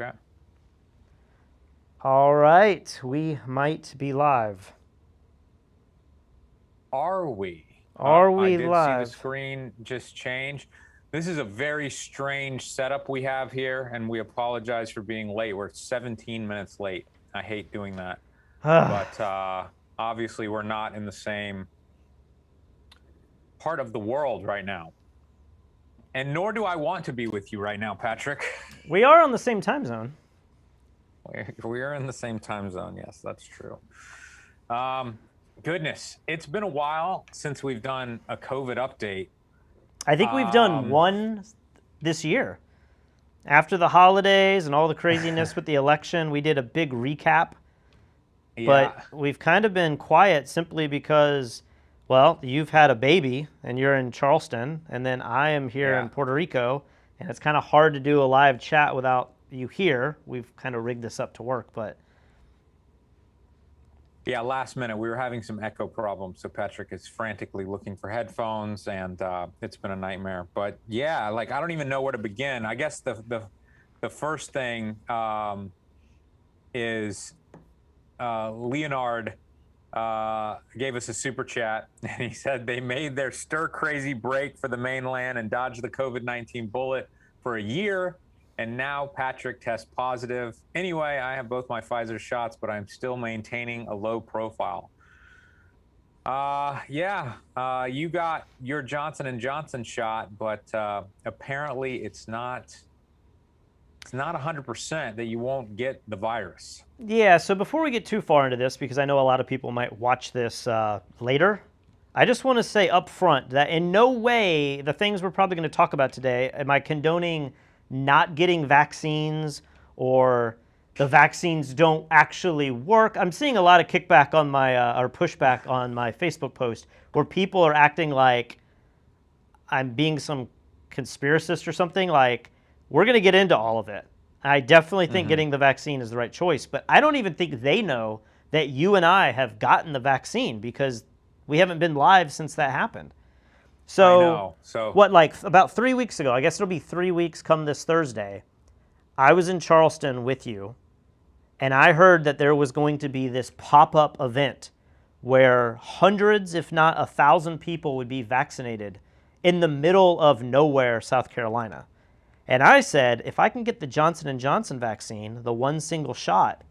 Okay. All right, we might be live. Are we? Are I we did see the live? screen just change. This is a very strange setup we have here, and we apologize for being late. We're 17 minutes late. I hate doing that. But obviously, we're not in the same part of the world right now. And nor do I want to be with you right now, Patrick. We are on the same time zone. We are in the same time zone. Yes, that's true. Goodness, it's been a while since we've done a COVID update. I think we've done one this year. After the holidays and all the craziness with the election, we did a big recap. But Yeah. we've kind of been quiet simply because, well, you've had a baby and you're in Charleston, and then I am here in Yeah. Puerto Rico, and it's kind of hard to do a live chat without you here. We've kind of rigged this up to work, but Yeah, last minute we were having some echo problems, so Patrick is frantically looking for headphones, and it's been a nightmare. But yeah, like I don't even know where to begin. I guess the first thing is Leonard gave us a super chat, and he said they made their stir crazy break for the mainland and dodged the COVID-19 bullet for a year. And now Patrick tests positive. Anyway, I have both my Pfizer shots, but I'm still maintaining a low profile. You got your Johnson & Johnson shot, but apparently it's not 100% that you won't get the virus. yeah, so before we get too far into this, because I know a lot of people might watch this later, I just want to say up front that in no way the things we're probably going to talk about today am I condoning not getting vaccines or the vaccines don't actually work. I'm seeing a lot of kickback on my, or pushback on my Facebook post where people are acting like I'm being some conspiracist or something. Like, we're going to get into all of it. I definitely think getting the vaccine is the right choice, but I don't even think they know that you and I have gotten the vaccine because we haven't been live since that happened. So, I know. So what, like about 3 weeks ago, I guess it'll be 3 weeks come this Thursday, I was in Charleston with you, and I heard that there was going to be this pop up event where hundreds, if not 1,000 people would be vaccinated in the middle of nowhere, South Carolina. And I said, if I can get the Johnson & Johnson vaccine, the one single shot,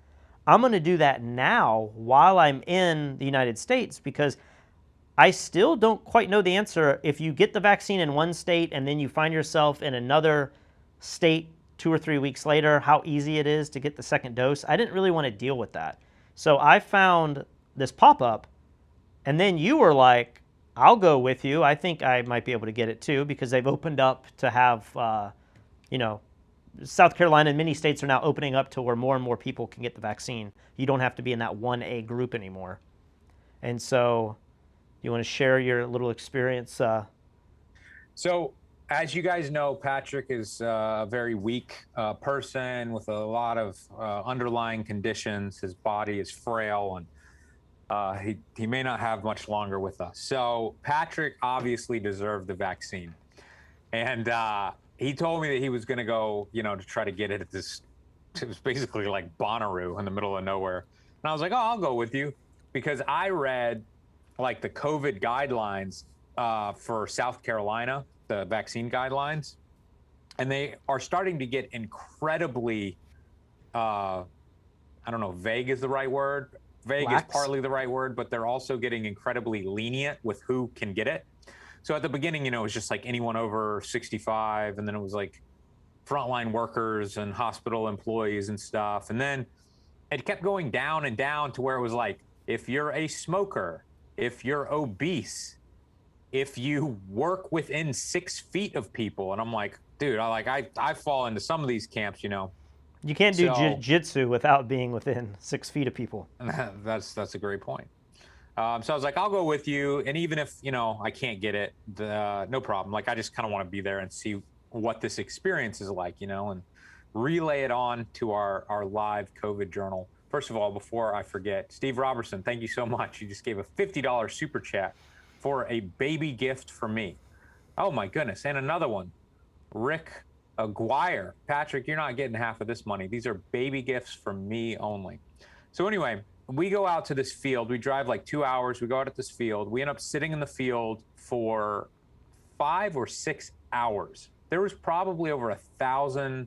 I'm going to do that now while I'm in the United States because I still don't quite know the answer. If you get the vaccine in one state and then you find yourself in another state 2 or 3 weeks later, how easy it is to get the second dose. I didn't really want to deal with that. So I found this pop-up, and then you were like, I'll go with you. I think I might be able to get it too because they've opened up to have, South Carolina and many states are now opening up to where more and more people can get the vaccine. You don't have to be in that 1A group anymore. And so you want to share your little experience? So, as you guys know, Patrick is a very weak person with a lot of underlying conditions. His body is frail, and he may not have much longer with us. So, Patrick obviously deserved the vaccine, and he told me that he was going to go, to try to get it at this. It was basically like Bonnaroo in the middle of nowhere, and I was like, "Oh, I'll go with you," because I read like the COVID guidelines for South Carolina, the vaccine guidelines, and they are starting to get incredibly, I don't know, vague is the right word. Vague Lax? is partly the right word, but they're also getting incredibly lenient with who can get it. So at the beginning, it was just like anyone over 65, and then it was like frontline workers and hospital employees and stuff. And then it kept going down and down to where it was like, if you're a smoker, if you're obese, if you work within 6 feet of people. And I'm like, dude, I fall into some of these camps, You can't do So jiu-jitsu without being within 6 feet of people. that's a great point. So I was like, I'll go with you, and even if I can't get it, no problem. Like I just kind of want to be there and see what this experience is like, and relay it on to our live COVID journal. First of all, before I forget, Steve Robertson, thank you so much. You just gave a $50 super chat for a baby gift for me. Oh my goodness. And another one, Rick Guire, Patrick, you're not getting half of this money. These are baby gifts from me only. So anyway, we go out to this field. We drive like 2 hours. We go out at this field. We end up sitting in the field for 5 or 6 hours. There was probably over 1,000,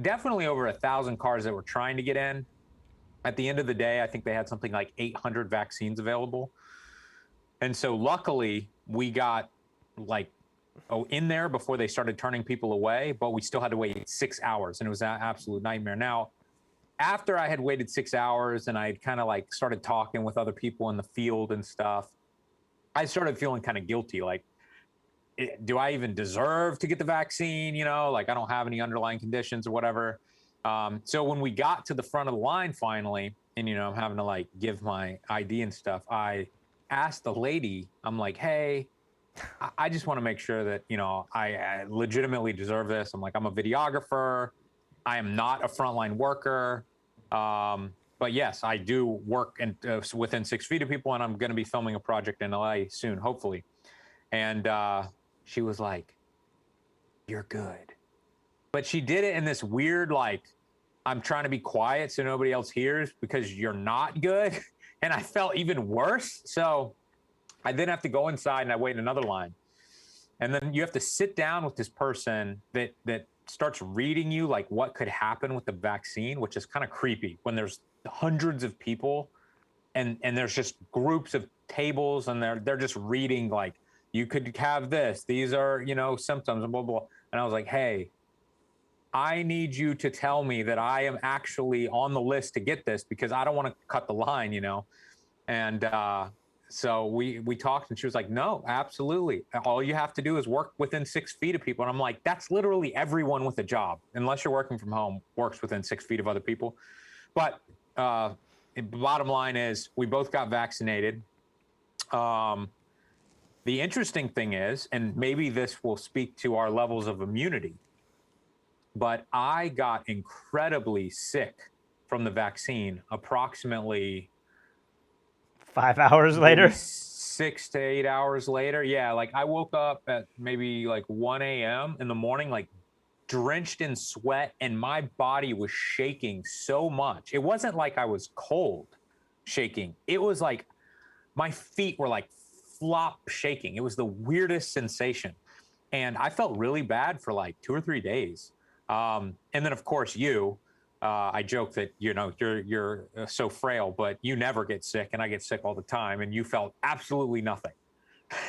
definitely over 1,000 cars that were trying to get in. At the end of the day, I think they had something like 800 vaccines available. And so luckily we got like in there before they started turning people away, but we still had to wait 6 hours, and it was an absolute nightmare. Now, after I had waited 6 hours and I had kind of like started talking with other people in the field and stuff, I started feeling kind of guilty. Like, do I even deserve to get the vaccine? Like I don't have any underlying conditions or whatever. So when we got to the front of the line finally, and I'm having to like give my ID and stuff, I asked the lady, I'm like, hey, I just want to make sure that, I legitimately deserve this. I'm like, I'm a videographer. I am not a frontline worker. But yes, I do work within 6 feet of people, and I'm going to be filming a project in LA soon, hopefully. And she was like, you're good. But she did it in this weird, like, I'm trying to be quiet so nobody else hears because you're not good. And I felt even worse. So I then have to go inside and I wait in another line. And then you have to sit down with this person that starts reading you like what could happen with the vaccine, which is kind of creepy when there's hundreds of people and there's just groups of tables and they're just reading like, you could have this, these are, symptoms and blah, blah. And I was like, hey, I need you to tell me that I am actually on the list to get this because I don't want to cut the line, And so we talked, and she was like, no, absolutely. All you have to do is work within 6 feet of people. And I'm like, that's literally everyone with a job, unless you're working from home, works within 6 feet of other people. But bottom line is we both got vaccinated. The interesting thing is, and maybe this will speak to our levels of immunity, but I got incredibly sick from the vaccine approximately 5 hours maybe later. 6 to 8 hours later. Yeah, like I woke up at maybe like 1 a.m. in the morning, like drenched in sweat, and my body was shaking so much. It wasn't like I was cold shaking. It was like my feet were like flop shaking. It was the weirdest sensation. And I felt really bad for like 2 or 3 days. And then of course I joke that you're so frail, but you never get sick, and I get sick all the time, and you felt absolutely nothing.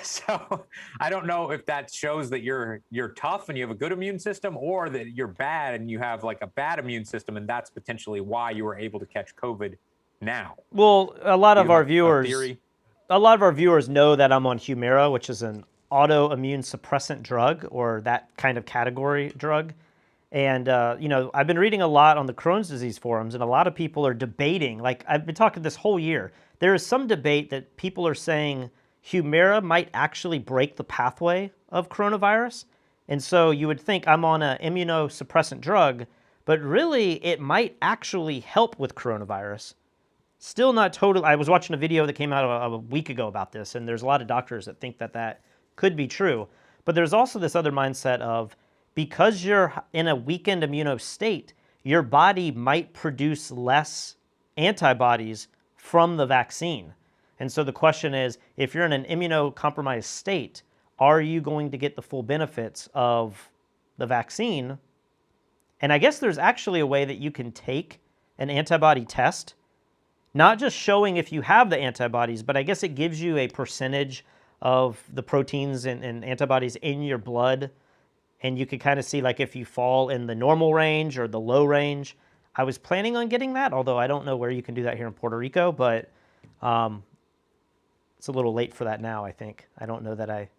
So I don't know if that shows that you're tough and you have a good immune system, or that you're bad and you have like a bad immune system, and that's potentially why you were able to catch COVID now. Well, a lot Do of you our have a viewers, theory? know that I'm on Humira, which is an autoimmune suppressant drug, or that kind of category drug. And, I've been reading a lot on the Crohn's disease forums, and a lot of people are debating, like I've been talking this whole year, there is some debate that people are saying Humira might actually break the pathway of coronavirus. And so you would think I'm on an immunosuppressant drug, but really it might actually help with coronavirus. Still not totally. I was watching a video that came out a week ago about this, and there's a lot of doctors that think that that could be true. But there's also this other mindset of, because you're in a weakened immuno state, your body might produce less antibodies from the vaccine. And so the question is, if you're in an immunocompromised state, are you going to get the full benefits of the vaccine? And I guess there's actually a way that you can take an antibody test, not just showing if you have the antibodies, but I guess it gives you a percentage of the proteins and antibodies in your blood. And you can kind of see like if you fall in the normal range or the low range. I was planning on getting that, although I don't know where you can do that here in Puerto Rico, but it's a little late for that now, I think. I don't know that I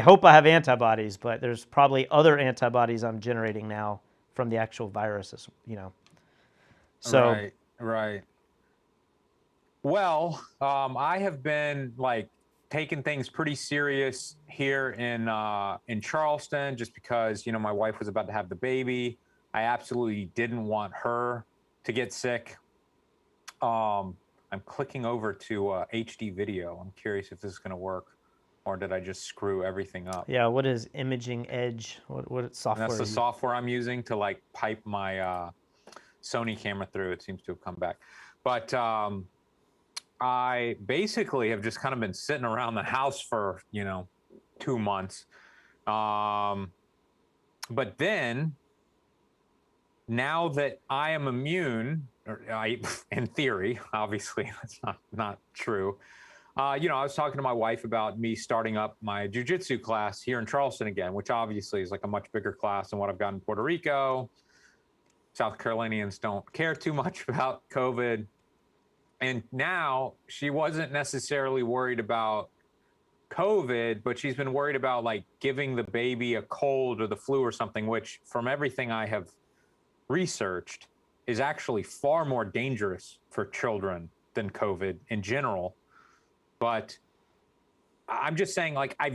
hope I have antibodies, but there's probably other antibodies I'm generating now from the actual viruses, So, Right. Well, I have been like taking things pretty serious here in Charleston, just because my wife was about to have the baby. I absolutely didn't want her to get sick. I'm clicking over to HD video. I'm curious if this is going to work. or did I just screw everything up? Yeah, what is Imaging Edge? What And that's software the are you? software I'm using to like pipe my Sony camera through. It seems to have come back. But I basically have just kind of been sitting around the house for, 2 months. Um, but then now that I am immune, or in theory, obviously that's not true. I was talking to my wife about me starting up my jujitsu class here in Charleston again, which obviously is like a much bigger class than what I've got in Puerto Rico. South Carolinians don't care too much about COVID. And now she wasn't necessarily worried about COVID, but she's been worried about like giving the baby a cold or the flu or something, which from everything I have researched is actually far more dangerous for children than COVID in general. But I'm just saying, like, I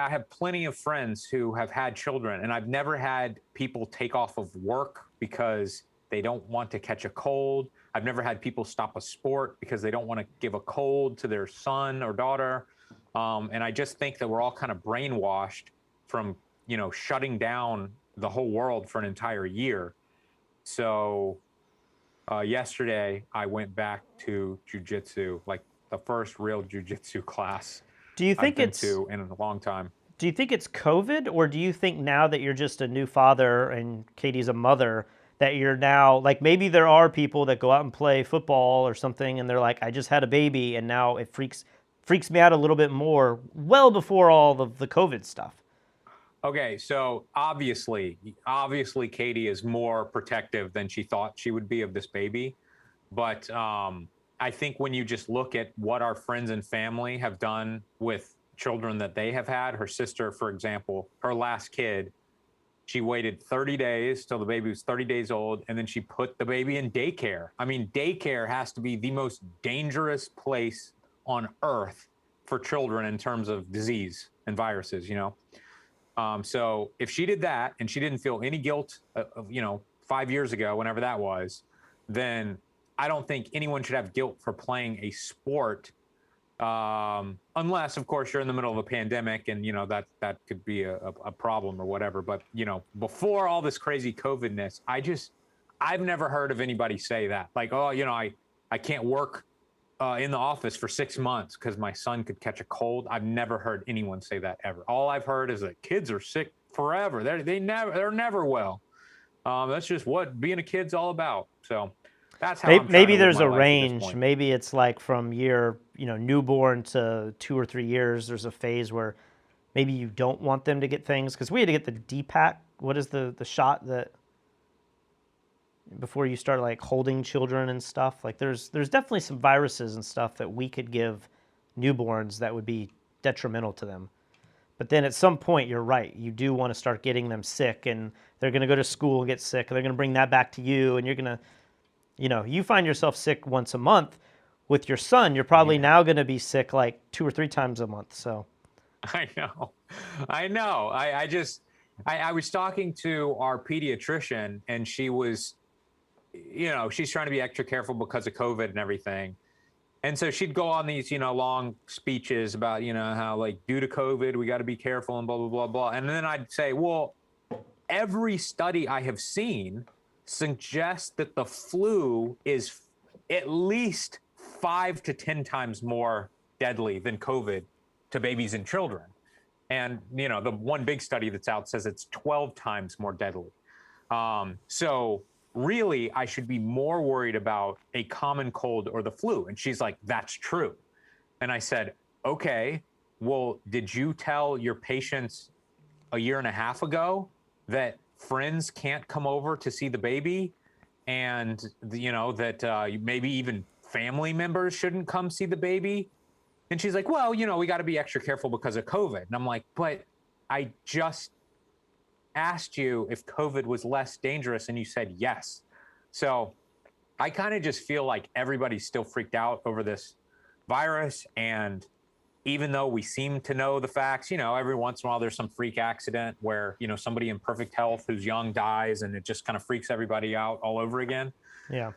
have plenty of friends who have had children, and I've never had people take off of work because they don't want to catch a cold. I've never had people stop a sport because they don't want to give a cold to their son or daughter. And I just think that we're all kind of brainwashed from, shutting down the whole world for an entire year. So yesterday, I went back to jujitsu, like the first real jujitsu class Do you I've think been it's to in a long time. do you think it's COVID, or do you think now that you're just a new father and Katie's a mother, that you're now like, maybe there are people that go out and play football or something and they're like, I just had a baby and now it freaks me out a little bit more, well before all of the COVID stuff. Okay, so obviously, Katie is more protective than she thought she would be of this baby. But I think when you just look at what our friends and family have done with children that they have had, her sister, for example, her last kid, she waited 30 days till the baby was 30 days old, and then she put the baby in daycare. I mean, daycare has to be the most dangerous place on earth for children in terms of disease and viruses. So if she did that and she didn't feel any guilt, 5 years ago, whenever that was, then I don't think anyone should have guilt for playing a sport, unless, of course, you're in the middle of a pandemic and that could be a problem or whatever. But before all this crazy COVIDness, I've never heard of anybody say that. Like, oh, I can't work in the office for 6 months because my son could catch a cold. I've never heard anyone say that ever. All I've heard is that kids are sick forever. They're never well. That's just what being a kid's all about. So that's how I'm trying Maybe to live there's my a life at this range. point. Maybe it's like from year, newborn to 2 or 3 years. There's a phase where maybe you don't want them to get things, because we had to get the DPAC. What is the shot that before you start like holding children and stuff? Like there's definitely some viruses and stuff that we could give newborns that would be detrimental to them. But then at some point, you're right. You do want to start getting them sick, and they're going to go to school and get sick, and they're going to bring that back to you, and you're going to, you find yourself sick once a month. With your son, you're probably Yeah, now going to be sick like 2 or 3 times a month. So, I know. I know. I was talking to our pediatrician, and she was, she's trying to be extra careful because of COVID and everything. And so she'd go on these, long speeches about, how like due to COVID, we got to be careful and blah, blah, blah, blah. And then I'd say, well, every study I have seen suggests that the flu is at least 5 to 10 times more deadly than COVID to babies and children. And, the one big study that's out says it's 12 times more deadly. So really, I should be more worried about a common cold or the flu. And she's like, that's true. And I said, okay, well, did you tell your patients a year and a half ago that friends can't come over to see the baby, and that maybe even family members shouldn't come see the baby? And she's like, well, we got to be extra careful because of COVID. And I'm like, but I just asked you if COVID was less dangerous, and you said yes. So I kind of just feel like everybody's still freaked out over this virus. And even though we seem to know the facts, every once in a while there's some freak accident where, somebody in perfect health who's young dies, and it just kind of freaks everybody out all over again. yeah.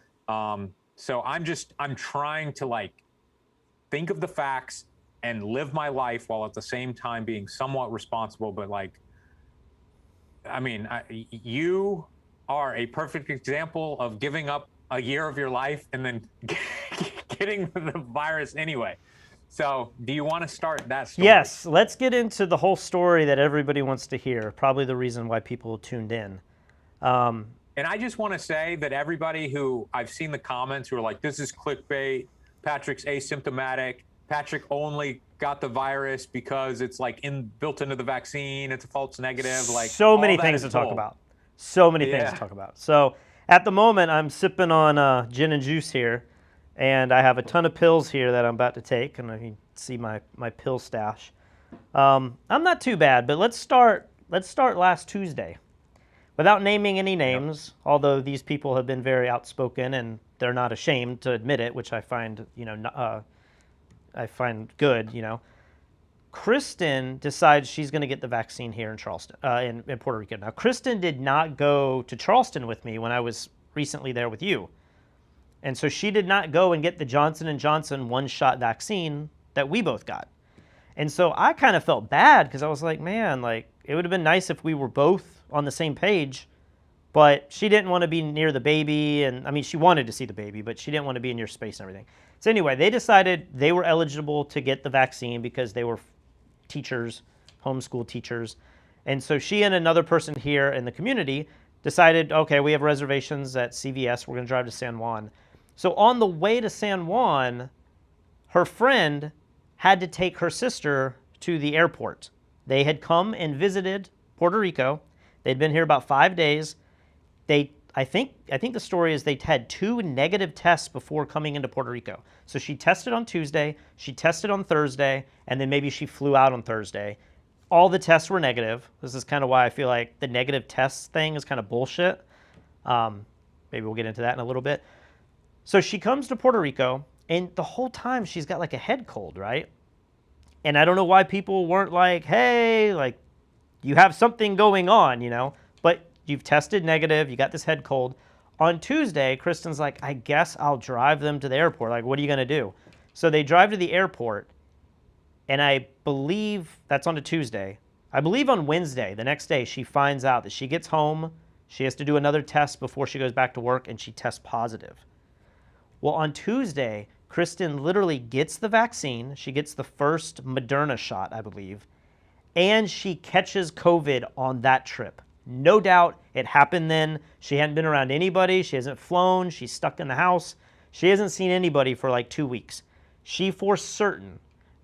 So I'm trying to like think of the facts, and live my life while at the same time being somewhat responsible. But like, I mean, you are a perfect example of giving up a year of your life and then getting the virus anyway. So, do you want to start that story? Yes, let's get into the whole story that everybody wants to hear. Probably the reason why people tuned in. And I just want to say that everybody who I've seen the comments who are like, this is clickbait, Patrick's asymptomatic, Patrick only got the virus because it's like built into the vaccine, it's a false negative. Like, so many things to talk about. So many things to talk about. So at the moment, I'm sipping on gin and juice here, and I have a ton of pills here that I'm about to take, and you can see my pill stash. I'm not too bad, but let's start last Tuesday. Without naming any names, although these people have been very outspoken and they're not ashamed to admit it, which I find, I find good, Kristen decides she's going to get the vaccine here in Charleston, in Puerto Rico. Now, Kristen did not go to Charleston with me when I was recently there with you. And so she did not go and get the Johnson & Johnson one-shot vaccine that we both got. And so I kind of felt bad because I was like, man, like it would have been nice if we were both on the same page, but she didn't want to be near the baby. And I mean, she wanted to see the baby, but she didn't want to be in your space and everything. So anyway, they decided they were eligible to get the vaccine because they were teachers, homeschool teachers. And so she and another person here in the community decided, okay, we have reservations at CVS. We're going to drive to San Juan. So on the way to San Juan, her friend had to take her sister to the airport. They had come and visited Puerto Rico. They'd been here about 5 days. I think the story is they had 2 negative tests before coming into Puerto Rico. So she tested on Tuesday, she tested on Thursday, and then maybe she flew out on Thursday. All the tests were negative. This is kind of why I feel like the negative tests thing is kind of bullshit. Maybe we'll get into that in a little bit. So she comes to Puerto Rico, and the whole time she's got like a head cold, right? And I don't know why people weren't like, hey, like, you have something going on, but you've tested negative, you got this head cold. On Tuesday, Kristen's like, I guess I'll drive them to the airport. Like, what are you going to do? So they drive to the airport, and I believe that's on a Tuesday. I believe on Wednesday, the next day, she finds out that she gets home, she has to do another test before she goes back to work, and she tests positive. Well, on Tuesday, Kristen literally gets the vaccine. She gets the first Moderna shot, I believe, and she catches COVID on that trip. No doubt it happened then. She hadn't been around anybody. She hasn't flown. She's stuck in the house. She hasn't seen anybody for like 2 weeks. She for certain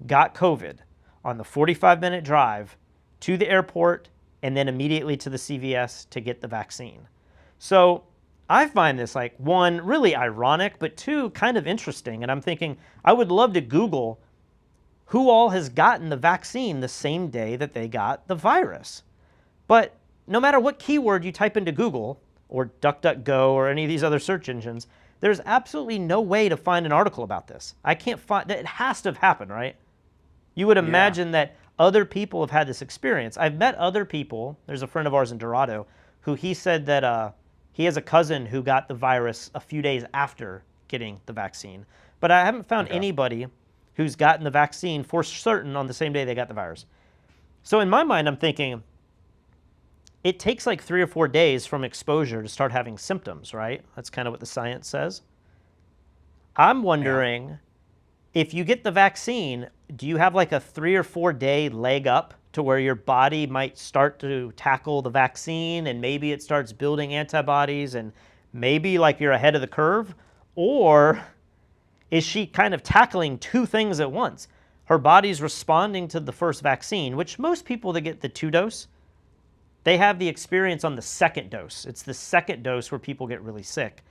got COVID on the 45-minute drive to the airport and then immediately to the CVS to get the vaccine. So I find this, like, one, really ironic, but two, kind of interesting. And I'm thinking, I would love to Google who all has gotten the vaccine the same day that they got the virus. But no matter what keyword you type into Google or DuckDuckGo or any of these other search engines, there's absolutely no way to find an article about this. I can't find that. It has to have happened, right? You would imagine that other people have had this experience. I've met other people. There's a friend of ours in Dorado who he said that he has a cousin who got the virus a few days after getting the vaccine. But I haven't found anybody who's gotten the vaccine for certain on the same day they got the virus. So in my mind, I'm thinking, it takes like 3 or 4 days from exposure to start having symptoms, right? That's kind of what the science says. I'm wondering, if you get the vaccine, do you have like a 3 or 4 day leg up to where your body might start to tackle the vaccine and maybe it starts building antibodies and maybe like you're ahead of the curve? Or is she kind of tackling 2 things at once? Her body's responding to the first vaccine, which most people that get the 2 dose, they have the experience on the 2nd dose. It's the 2nd dose where people get really sick.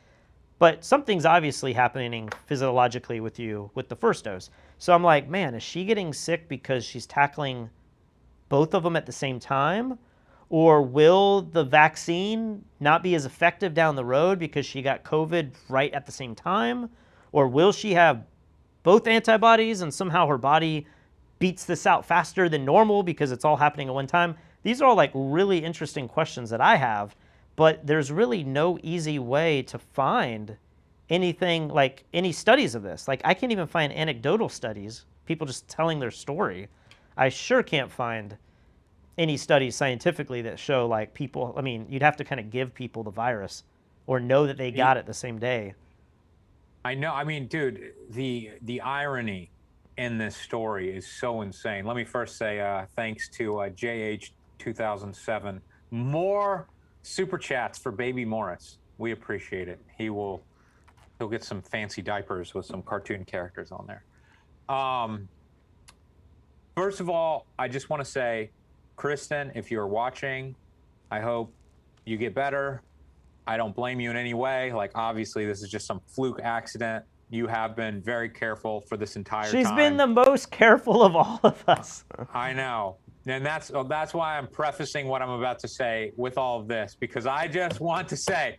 But something's obviously happening physiologically with you with the 1st dose. So I'm like, man, is she getting sick because she's tackling both of them at the same time? Or will the vaccine not be as effective down the road because she got COVID right at the same time? Or will she have both antibodies and somehow her body beats this out faster than normal because it's all happening at one time? These are all like really interesting questions that I have, but there's really no easy way to find anything like any studies of this. Like I can't even find anecdotal studies, people just telling their story. I sure can't find any studies scientifically that show like people, I mean, you'd have to kind of give people the virus or know that they got it the same day. I know. I mean, dude, the irony in this story is so insane. Let me first say thanks to JH 2007. More super chats for Baby Morris. We appreciate it. He'll get some fancy diapers with some cartoon characters on there. First of all, I just want to say, Kristen, if you're watching, I hope you get better. I don't blame you in any way. Like, obviously, this is just some fluke accident. You have been very careful for this entire time. She's been the most careful of all of us. I know. And that's why I'm prefacing what I'm about to say with all of this, because I just want to say,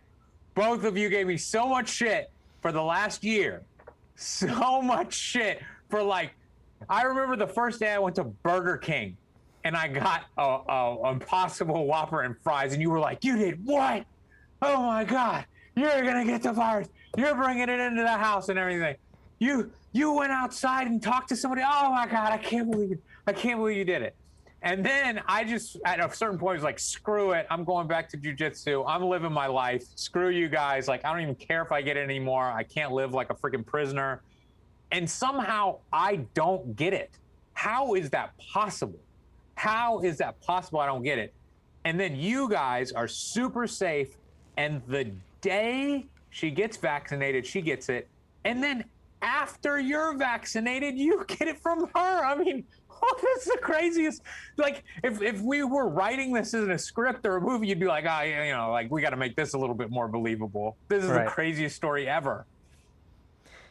both of you gave me so much shit for the last year. So much shit for like, I remember the first day I went to Burger King and I got a Impossible Whopper and fries, and you were like, you did what? Oh my God, you're gonna get the virus. You're bringing it into the house and everything. You went outside and talked to somebody. Oh my God, I can't believe you did it. And then I just, at a certain point, was like, screw it. I'm going back to jujitsu. I'm living my life. Screw you guys. Like, I don't even care if I get it anymore. I can't live like a freaking prisoner. And somehow I don't get it. How is that possible? How is that possible? I don't get it. And then you guys are super safe. And the day she gets vaccinated, she gets it. And then after you're vaccinated, you get it from her. I mean, that's the craziest. Like, if we were writing this as a script or a movie, you'd be like, like, we got to make this a little bit more believable. This is the craziest story ever.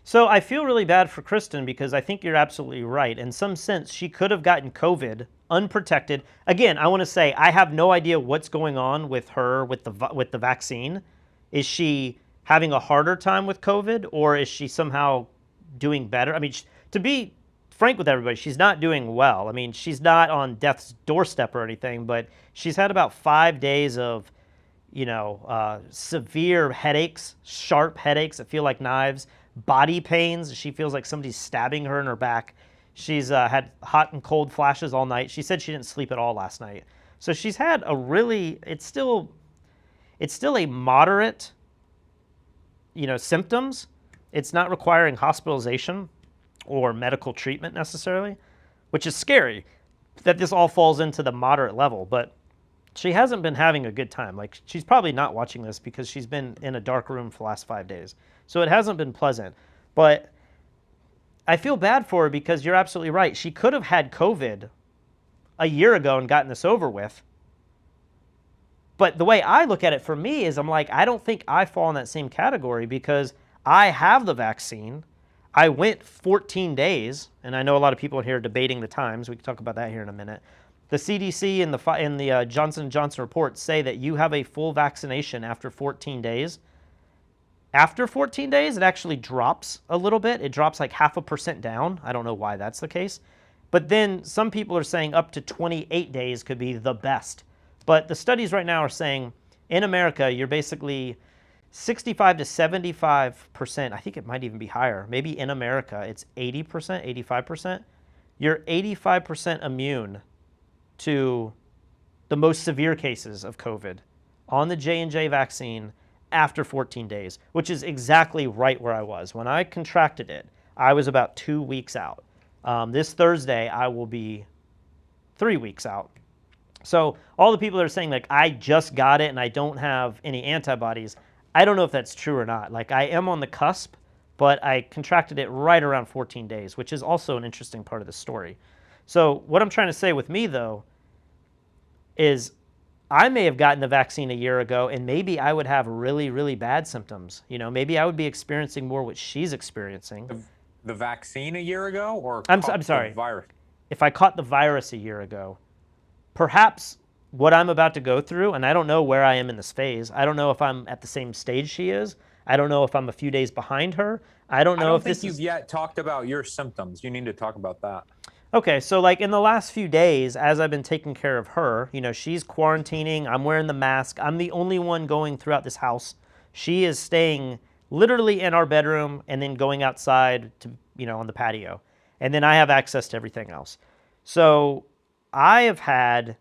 So I feel really bad for Kristen because I think you're absolutely right. In some sense, she could have gotten COVID unprotected. Again, I want to say I have no idea what's going on with her with the vaccine. Is she having a harder time with COVID, or is she somehow doing better? I mean, to be frank with everybody, she's not doing well. I mean, she's not on death's doorstep or anything, but she's had about 5 days of, severe headaches, sharp headaches that feel like knives, body pains. She feels like somebody's stabbing her in her back. She's had hot and cold flashes all night. She said she didn't sleep at all last night. So she's had a really, it's still a moderate, symptoms. It's not requiring hospitalization or medical treatment necessarily, which is scary that this all falls into the moderate level. But she hasn't been having a good time. Like, she's probably not watching this because she's been in a dark room for the last 5 days. So it hasn't been pleasant. But I feel bad for her because you're absolutely right. She could have had COVID a year ago and gotten this over with. But the way I look at it for me is I'm like, I don't think I fall in that same category because I have the vaccine. I went 14 days, and I know a lot of people in here are debating the times. We can talk about that here in a minute. The CDC and the Johnson & Johnson reports say that you have a full vaccination after 14 days. After 14 days, it actually drops a little bit. It drops like 0.5% down. I don't know why that's the case. But then some people are saying up to 28 days could be the best. But the studies right now are saying in America, you're basically 65 to 75%. I think it might even be higher. Maybe in America, it's 80%, 85%. You're 85% immune to the most severe cases of COVID on the J&J vaccine after 14 days, which is exactly right where I was. When I contracted it, I was about 2 weeks out. This Thursday, I will be 3 weeks out. So all the people that are saying, like, I just got it and I don't have any antibodies, I don't know if that's true or not. Like, I am on the cusp, but I contracted it right around 14 days, which is also an interesting part of the story. So what I'm trying to say with me, though, is I may have gotten the vaccine a year ago and maybe I would have really, really bad symptoms. Maybe I would be experiencing more what she's experiencing. The vaccine a year ago, or I'm sorry. The virus? If I caught the virus a year ago, perhaps what I'm about to go through, and I don't know where I am in this phase. I don't know if I'm at the same stage she is. I don't know if I'm a few days behind her. I don't know if this is... I don't think you've yet talked about your symptoms. You need to talk about that. Okay, so like in the last few days, as I've been taking care of her, she's quarantining, I'm wearing the mask, I'm the only one going throughout this house. She is staying literally in our bedroom and then going outside to, on the patio. And then I have access to everything else. So I have had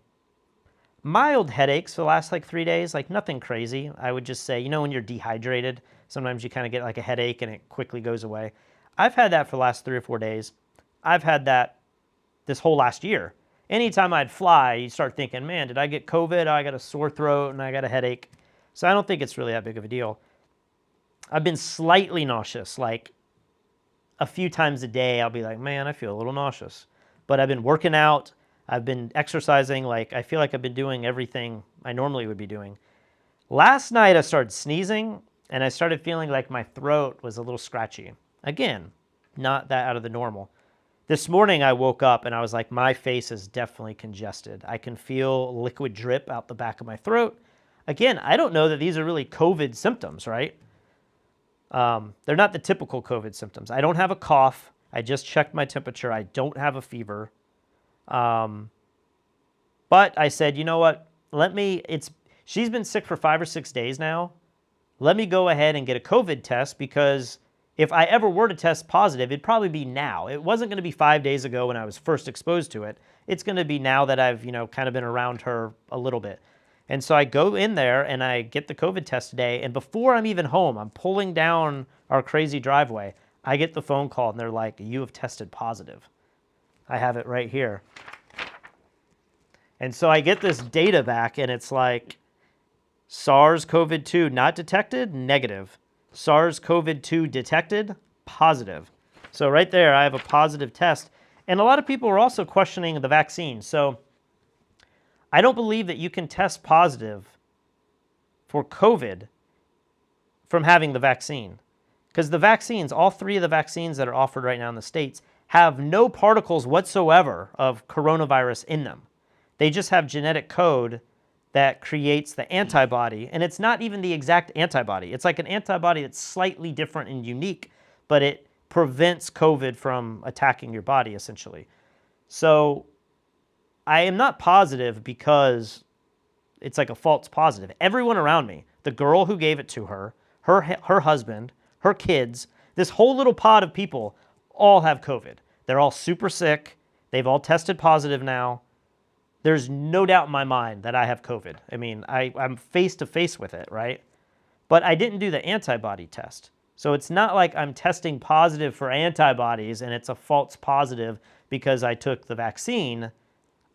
mild headaches for the last like 3 days, like nothing crazy. I would just say, when you're dehydrated, sometimes you kind of get like a headache and it quickly goes away. I've had that for the last 3 or 4 days. I've had that this whole last year. Anytime I'd fly, you start thinking, man, did I get COVID? Oh, I got a sore throat and I got a headache. So I don't think it's really that big of a deal. I've been slightly nauseous, like a few times a day. I'll be like, man, I feel a little nauseous. But I've been working out. I've been exercising. Like, I feel like I've been doing everything I normally would be doing. Last night, I started sneezing, and I started feeling like my throat was a little scratchy. Again, not that out of the normal. This morning, I woke up, and I was like, my face is definitely congested. I can feel liquid drip out the back of my throat. Again, I don't know that these are really COVID symptoms, right? They're not the typical COVID symptoms. I don't have a cough. I just checked my temperature. I don't have a fever. But I said, you know what? She's been sick for 5 or 6 days now. Let me go ahead and get a COVID test, because if I ever were to test positive, it'd probably be now. It wasn't going to be 5 days ago when I was first exposed to it. It's going to be now that I've, kind of been around her a little bit. And so I go in there and I get the COVID test today. And before I'm even home, I'm pulling down our crazy driveway. I get the phone call and they're like, you have tested positive. I have it right here. And so I get this data back and it's like SARS-CoV-2 not detected, negative. SARS-CoV-2 detected, positive. So right there, I have a positive test. And a lot of people are also questioning the vaccine. So I don't believe that you can test positive for COVID from having the vaccine. Because the vaccines, all 3 of the vaccines that are offered right now in the States, have no particles whatsoever of coronavirus in them. They just have genetic code that creates the antibody, and it's not even the exact antibody. It's like an antibody that's slightly different and unique, but it prevents COVID from attacking your body, essentially. So I am not positive because it's like a false positive. Everyone around me, the girl who gave it to her, her husband, her kids, this whole little pod of people all have COVID. They're all super sick. They've all tested positive now. There's no doubt in my mind that I have COVID. I mean, I'm face to face with it, right? But I didn't do the antibody test. So it's not like I'm testing positive for antibodies and it's a false positive because I took the vaccine.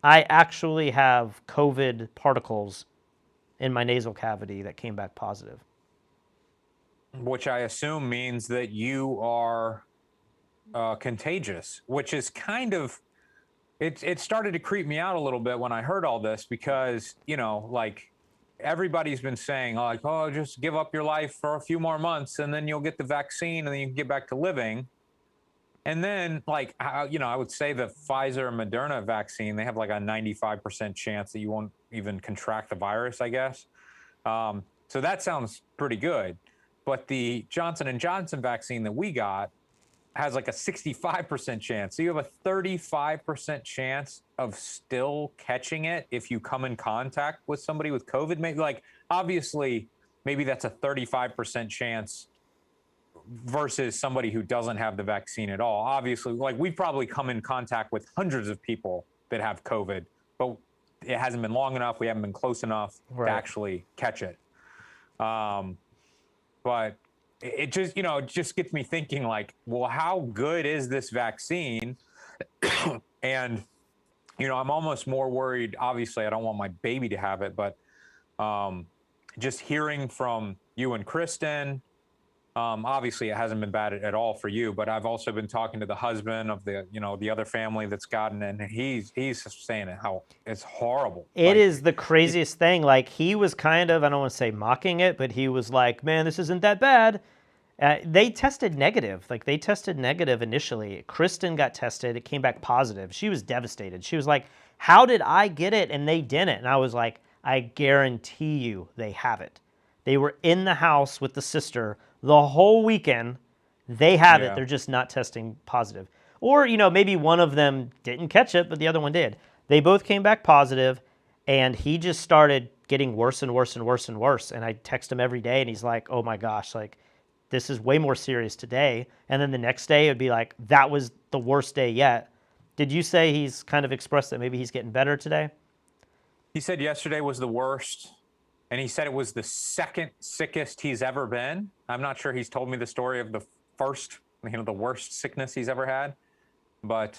I actually have COVID particles in my nasal cavity that came back positive. Which I assume means that you are contagious, which is kind of, it started to creep me out a little bit when I heard all this, because, like everybody's been saying, like, oh, just give up your life for a few more months and then you'll get the vaccine and then you can get back to living. And then, like, I would say the Pfizer and Moderna vaccine, they have like a 95% chance that you won't even contract the virus, I guess. So that sounds pretty good. But the Johnson & Johnson vaccine that we got has like a 65% chance. So you have a 35% chance of still catching it if you come in contact with somebody with COVID. Maybe, like, obviously, maybe that's a 35% chance versus somebody who doesn't have the vaccine at all. Obviously, like, we've probably come in contact with hundreds of people that have COVID, but it hasn't been long enough. We haven't been close enough to actually catch it. But it just, it just gets me thinking, like, well, how good is this vaccine? And, I'm almost more worried. Obviously, I don't want my baby to have it, but just hearing from you and Kristen, obviously it hasn't been bad at all for you, but I've also been talking to the husband of the other family that's gotten it, and he's saying how it's horrible. It is the craziest thing. Like, he was kind of, I don't want to say mocking it, but he was like, man, this isn't that bad. They tested negative. Like, they tested negative initially. Kristen got tested. It came back positive. She was devastated. She was like, how did I get it and they didn't? And I was like, I guarantee you they have it. They were in the house with the sister the whole weekend. They have it. They're just not testing positive. Or, maybe one of them didn't catch it, but the other one did. They both came back positive, and he just started getting worse and worse and worse and worse. And I text him every day, and he's like, oh my gosh, like, this is way more serious today. And then the next day it'd be like, that was the worst day yet. Did you say he's kind of expressed that maybe he's getting better today? He said yesterday was the worst, and he said it was the second sickest he's ever been. I'm not sure he's told me the story of the first, the worst sickness he's ever had. But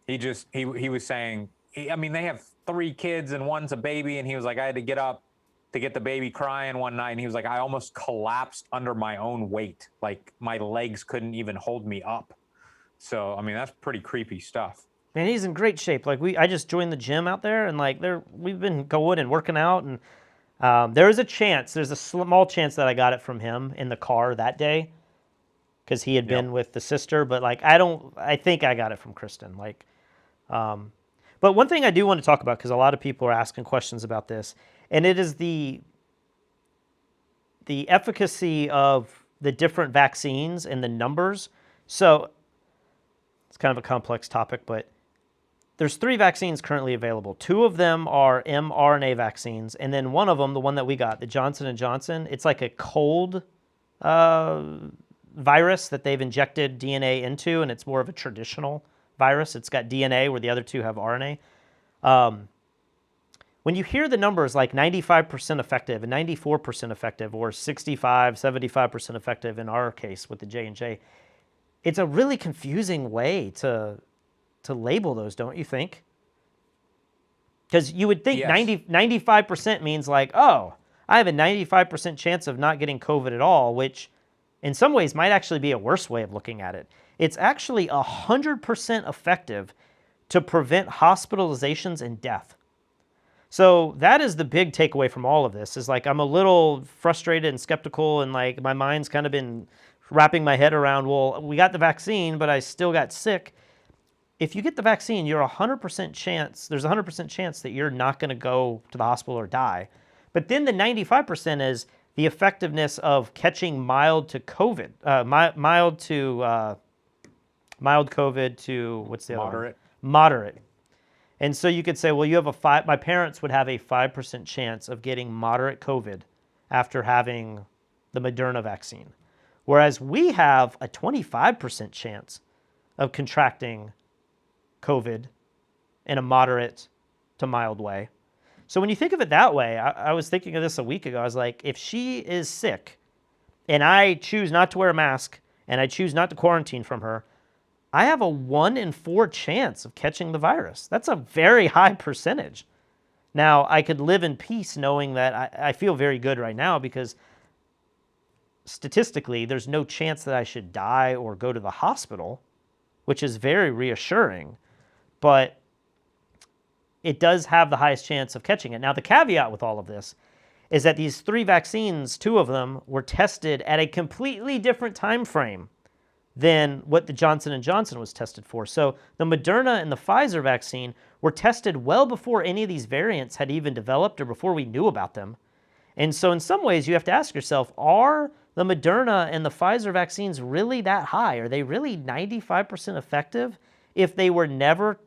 he was saying, I mean, they have 3 kids and one's a baby, and he was like, I had to get up to get the baby crying one night, and he was like, I almost collapsed under my own weight. Like my legs couldn't even hold me up. So, I mean, that's pretty creepy stuff. Man, he's in great shape. Like I just joined the gym out there, and like we've been going and working out, and there's a small chance that I got it from him in the car that day, because he had been with the sister. But like I think I got it from Kristen. Like, but one thing I do want to talk about, because a lot of people are asking questions about this, and it is the efficacy of the different vaccines and the numbers. So it's kind of a complex topic, but there's 3 vaccines currently available. 2 of them are mRNA vaccines, and then one of them, the one that we got, the Johnson & Johnson, it's like a cold virus that they've injected DNA into, and it's more of a traditional virus. It's got DNA where the other 2 have RNA. When you hear the numbers like 95% effective and 94% effective, or 65, 75% effective in our case with the J&J, it's a really confusing way to label those, don't you think? Because you would think 95% means like, oh, I have a 95% chance of not getting COVID at all, which in some ways might actually be a worse way of looking at it. It's actually 100% effective to prevent hospitalizations and death. So that is the big takeaway from all of this, is like I'm a little frustrated and skeptical, and like my mind's kind of been wrapping my head around, well, we got the vaccine, but I still got sick. If you get the vaccine, there's a 100% chance that you're not going to go to the hospital or die. But then the 95% is the effectiveness of catching mild to COVID, mild COVID to, what's the other one? Moderate. And so you could say, well, you have my parents would have a 5% chance of getting moderate COVID after having the Moderna vaccine. Whereas we have a 25% chance of contracting COVID in a moderate to mild way. So when you think of it that way, I was thinking of this a week ago. I was like, if she is sick and I choose not to wear a mask and I choose not to quarantine from her, I have a 1 in 4 chance of catching the virus. That's a very high percentage. Now, I could live in peace knowing that I feel very good right now, because statistically, there's no chance that I should die or go to the hospital, which is very reassuring. But it does have the highest chance of catching it. Now, the caveat with all of this is that these 3 vaccines, 2 of them were tested at a completely different time frame than what the Johnson & Johnson was tested for. So the Moderna and the Pfizer vaccine were tested well before any of these variants had even developed, or before we knew about them. And so in some ways, you have to ask yourself, are the Moderna and the Pfizer vaccines really that high? Are they really 95% effective if they were never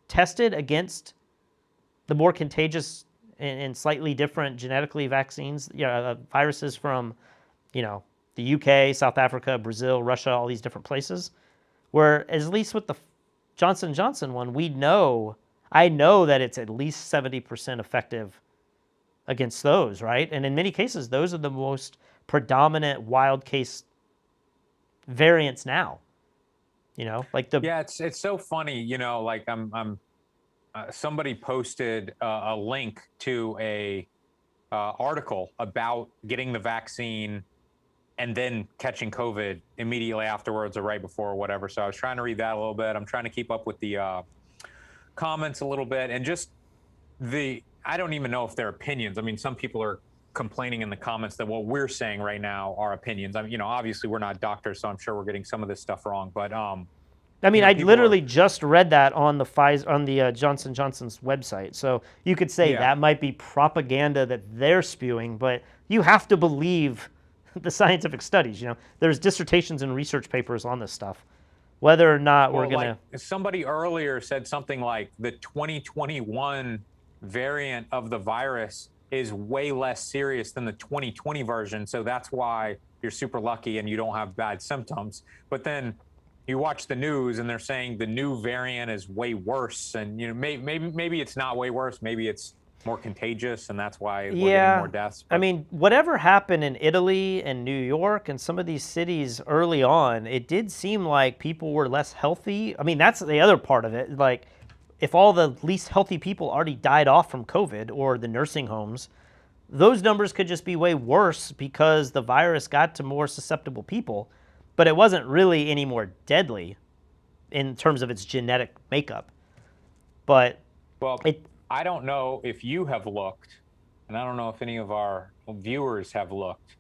tested against the more contagious and slightly different genetically viruses from, the UK, South Africa, Brazil, Russia, all these different places? Where at least with the Johnson & Johnson one, I know that it's at least 70% effective against those, right? And in many cases, those are the most predominant wild case variants now. It's so funny. Like I'm somebody posted a link to a article about getting the vaccine and then catching COVID immediately afterwards, or right before, or whatever. So I was trying to read that a little bit. I'm trying to keep up with the comments a little bit, and just I don't even know if they're opinions. I mean, some people are complaining in the comments that what we're saying right now are opinions. I mean, obviously we're not doctors, so I'm sure we're getting some of this stuff wrong. But I literally just read that on the Johnson & Johnson's website. So you could say that might be propaganda that they're spewing, but you have to believe the scientific studies. There's dissertations and research papers on this stuff. Whether or not we're going to... Somebody earlier said something like the 2021 variant of the virus is way less serious than the 2020 version. So that's why you're super lucky and you don't have bad symptoms. But then you watch the news and they're saying the new variant is way worse. And, maybe it's not way worse. Maybe it's more contagious and that's why we're getting more Yeah. deaths. I But mean, whatever happened in Italy and New York and some of these cities early on, it did seem like people were less healthy. I mean, that's the other part of it. Like, if all the least healthy people already died off from COVID or the nursing homes, those numbers could just be way worse because the virus got to more susceptible people, but it wasn't really any more deadly in terms of its genetic makeup. But Well, it, I don't know if you have looked, and I don't know if any of our viewers have looked,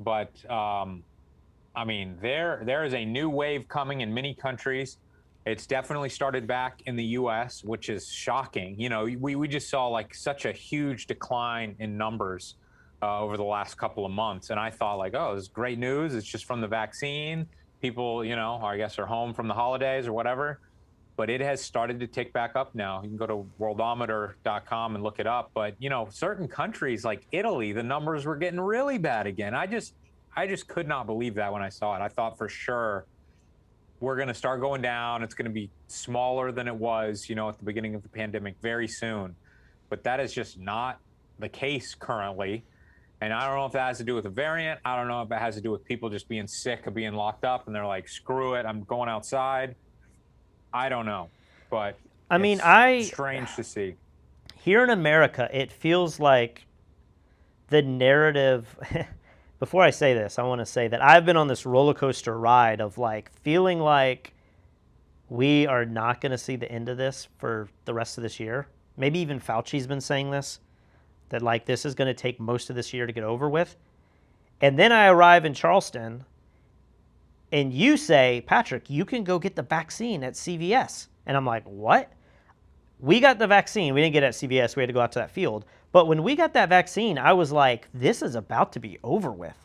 but I mean, there is a new wave coming in many countries. It's definitely started back in the U.S., which is shocking. We just saw like such a huge decline in numbers over the last couple of months, and I thought like, oh, this is great news. It's just from the vaccine. People, I guess are home from the holidays or whatever, but it has started to tick back up now. You can go to worldometer.com and look it up. But, certain countries like Italy, the numbers were getting really bad again. I just could not believe that when I saw it. I thought for sure we're going to start going down. It's going to be smaller than it was, at the beginning of the pandemic very soon. But that is just not the case currently. And I don't know if that has to do with the variant. I don't know if it has to do with people just being sick of being locked up and they're like, screw it, I'm going outside. I don't know, but I mean, it's strange to see. here in America, it feels like the narrative. Before I say this, I want to say that I've been on this roller coaster ride of like feeling like we are not going to see the end of this for the rest of this year. Maybe even Fauci's been saying this, that like this is going to take most of this year to get over with. And then I arrive in Charleston and you say, Patrick, you can go get the vaccine at CVS. And I'm like, what? We got the vaccine. We didn't get it at CVS. We had to go out to that field. But when we got that vaccine, I was like, this is about to be over with.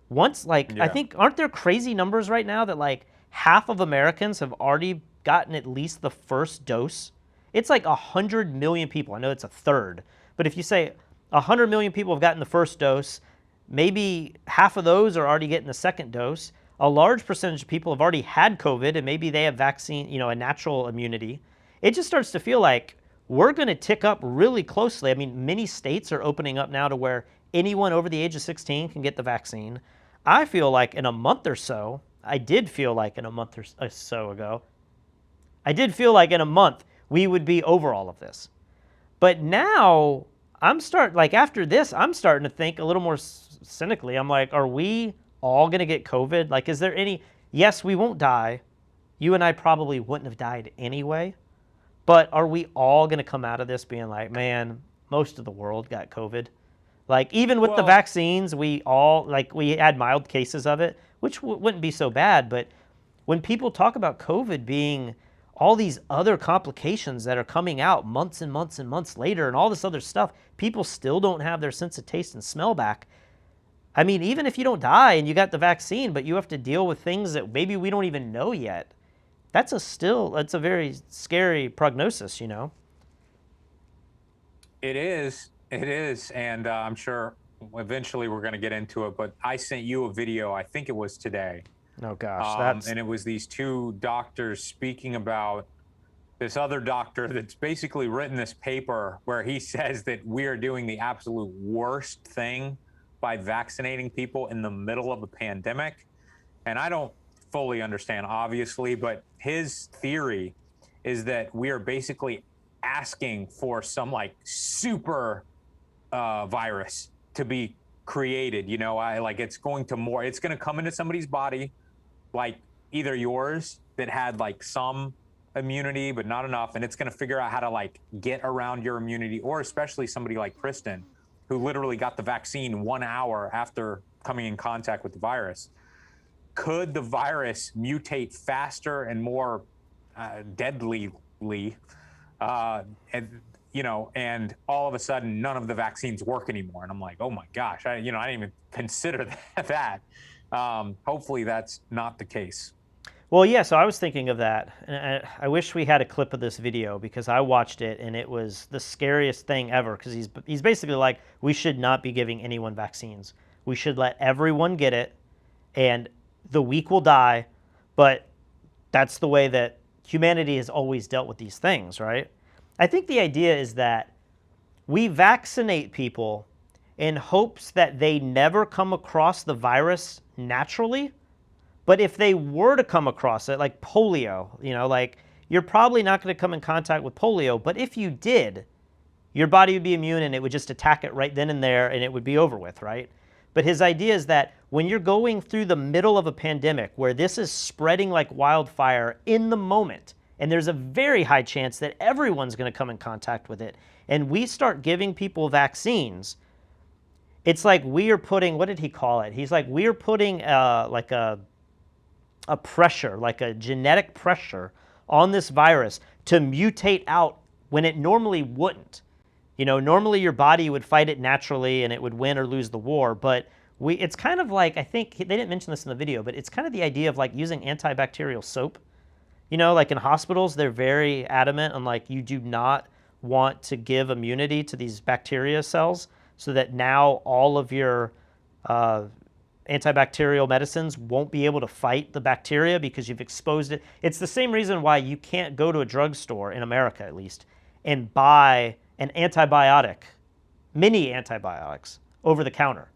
Once, like, I Yeah. think, aren't there crazy numbers right now that like half of Americans have already gotten at least the first dose? It's like 100 million people. I know it's a third. But if you say 100 million people have gotten the first dose, maybe half of those are already getting the second dose. A large percentage of people have already had COVID and maybe they have vaccine, a natural immunity. It just starts to feel like we're going to tick up really closely. I mean, many states are opening up now to where anyone over the age of 16 can get the vaccine. I feel like in a month or so, I did feel like in a month or so ago, I did feel like in a month we would be over all of this. But now after this, I'm starting to think a little more cynically. I'm like, are we all going to get COVID? Like, is there any, yes, we won't die. You and I probably wouldn't have died anyway. But are we all going to come out of this being like, man, most of the world got COVID? Like, even with the Well, vaccines, we had mild cases of it, which wouldn't be so bad. But when people talk about COVID being all these other complications that are coming out months and months and months later and all this other stuff, people still don't have their sense of taste and smell back. I mean, even if you don't die and you got the vaccine, but you have to deal with things that maybe we don't even know yet, that's a very scary prognosis, it is. It is. And I'm sure eventually we're going to get into it. But I sent you a video, I think it was today. Oh gosh, And it was these two doctors speaking about this other doctor that's basically written this paper where he says that we are doing the absolute worst thing by vaccinating people in the middle of a pandemic. And I don't fully understand, obviously, but his theory is that we are basically asking for some like super virus to be created. It's going to come into somebody's body, like either yours that had like some immunity but not enough, and it's going to figure out how to like get around your immunity, or especially somebody like Kristen, who literally got the vaccine 1 hour after coming in contact with the virus. Could the virus mutate faster and more deadlyly, and all of a sudden none of the vaccines work anymore? And I'm like, oh my gosh, I didn't even consider that. Hopefully that's not the case. Well, yeah, so I was thinking of that. And I wish we had a clip of this video because I watched it and it was the scariest thing ever because he's basically like, we should not be giving anyone vaccines. We should let everyone get it and the weak will die. But that's the way that humanity has always dealt with these things, right? I think the idea is that we vaccinate people in hopes that they never come across the virus naturally. But if they were to come across it, like polio, like you're probably not going to come in contact with polio. But if you did, your body would be immune and it would just attack it right then and there and it would be over with, right? But his idea is that when you're going through the middle of a pandemic where this is spreading like wildfire in the moment, and there's a very high chance that everyone's going to come in contact with it, and we start giving people vaccines, it's like we are putting, what did he call it? He's like, we are putting like a pressure, like a genetic pressure on this virus to mutate out when it normally wouldn't. Normally your body would fight it naturally and it would win or lose the war, but it's kind of like, I think, they didn't mention this in the video, but it's kind of the idea of like using antibacterial soap. Like in hospitals, they're very adamant on like, you do not want to give immunity to these bacteria cells so that now all of your antibacterial medicines won't be able to fight the bacteria because you've exposed it. It's the same reason why you can't go to a drugstore, in America at least, and buy an antibiotic, mini antibiotics, over the counter.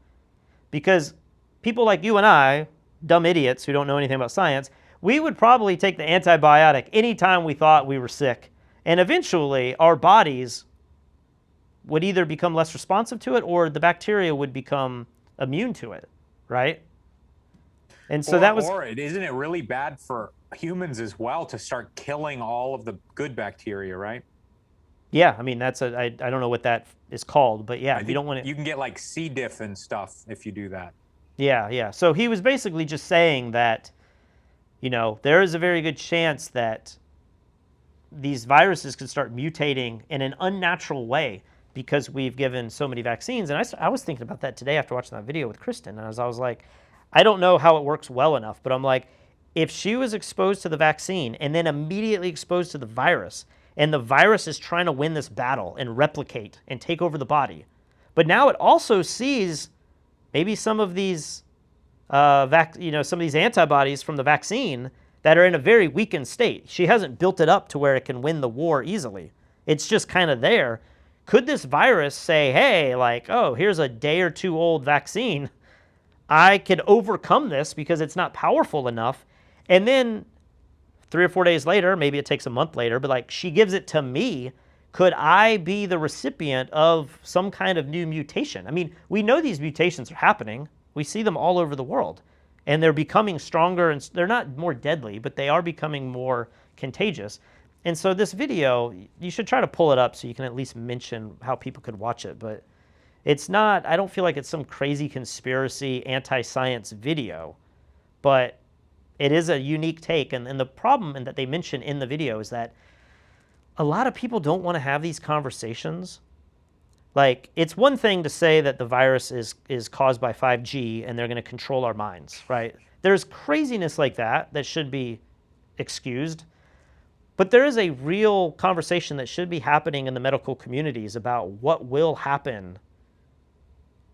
Because people like you and I, dumb idiots who don't know anything about science, we would probably take the antibiotic anytime we thought we were sick. And eventually our bodies would either become less responsive to it or the bacteria would become immune to it, right? And so isn't it really bad for humans as well to start killing all of the good bacteria, right? Yeah, I mean, I don't know what that is called, but yeah, you don't want to. You can get like C. diff and stuff if you do that. Yeah. So he was basically just saying that, there is a very good chance that these viruses could start mutating in an unnatural way because we've given so many vaccines. And I was thinking about that today after watching that video with Kristen. And I was like, I don't know how it works well enough, but I'm like, if she was exposed to the vaccine and then immediately exposed to the virus, and the virus is trying to win this battle and replicate and take over the body, but now it also sees maybe some of these, some of these antibodies from the vaccine that are in a very weakened state. She hasn't built it up to where it can win the war easily. It's just kind of there. Could this virus say, hey, like, oh, here's a day or two old vaccine. I could overcome this because it's not powerful enough. And then 3 or 4 days later, maybe it takes a month later, but like she gives it to me. Could I be the recipient of some kind of new mutation? I mean, we know these mutations are happening. We see them all over the world. And they're becoming stronger, and they're not more deadly, but they are becoming more contagious. And so this video, you should try to pull it up so you can at least mention how people could watch it. But it's not, I don't feel like it's some crazy conspiracy, anti-science video, but it is a unique take. And the problem that they mention in the video is that a lot of people don't want to have these conversations. Like, it's one thing to say that the virus is caused by 5G and they're going to control our minds, right? There's craziness like that should be excused. But there is a real conversation that should be happening in the medical communities about what will happen,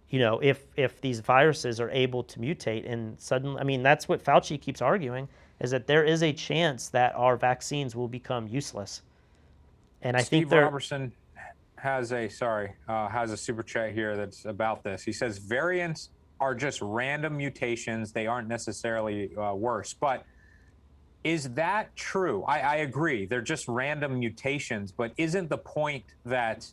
if these viruses are able to mutate. And suddenly, I mean, that's what Fauci keeps arguing, is that there is a chance that our vaccines will become useless. And I think Robertson has a super chat here that's about this. He says variants are just random mutations. They aren't necessarily worse. But is that true? I agree. They're just random mutations. But isn't the point that,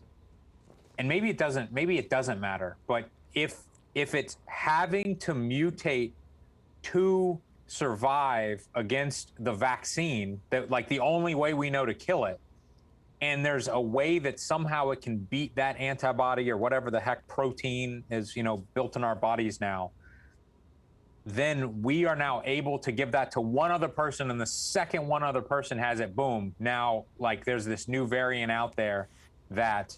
and maybe it doesn't matter, but if it's having to mutate to survive against the vaccine, that like the only way we know to kill it, and there's a way that somehow it can beat that antibody or whatever the heck protein is, built in our bodies now, then we are now able to give that to one other person, and the second one other person has it, boom, now like there's this new variant out there that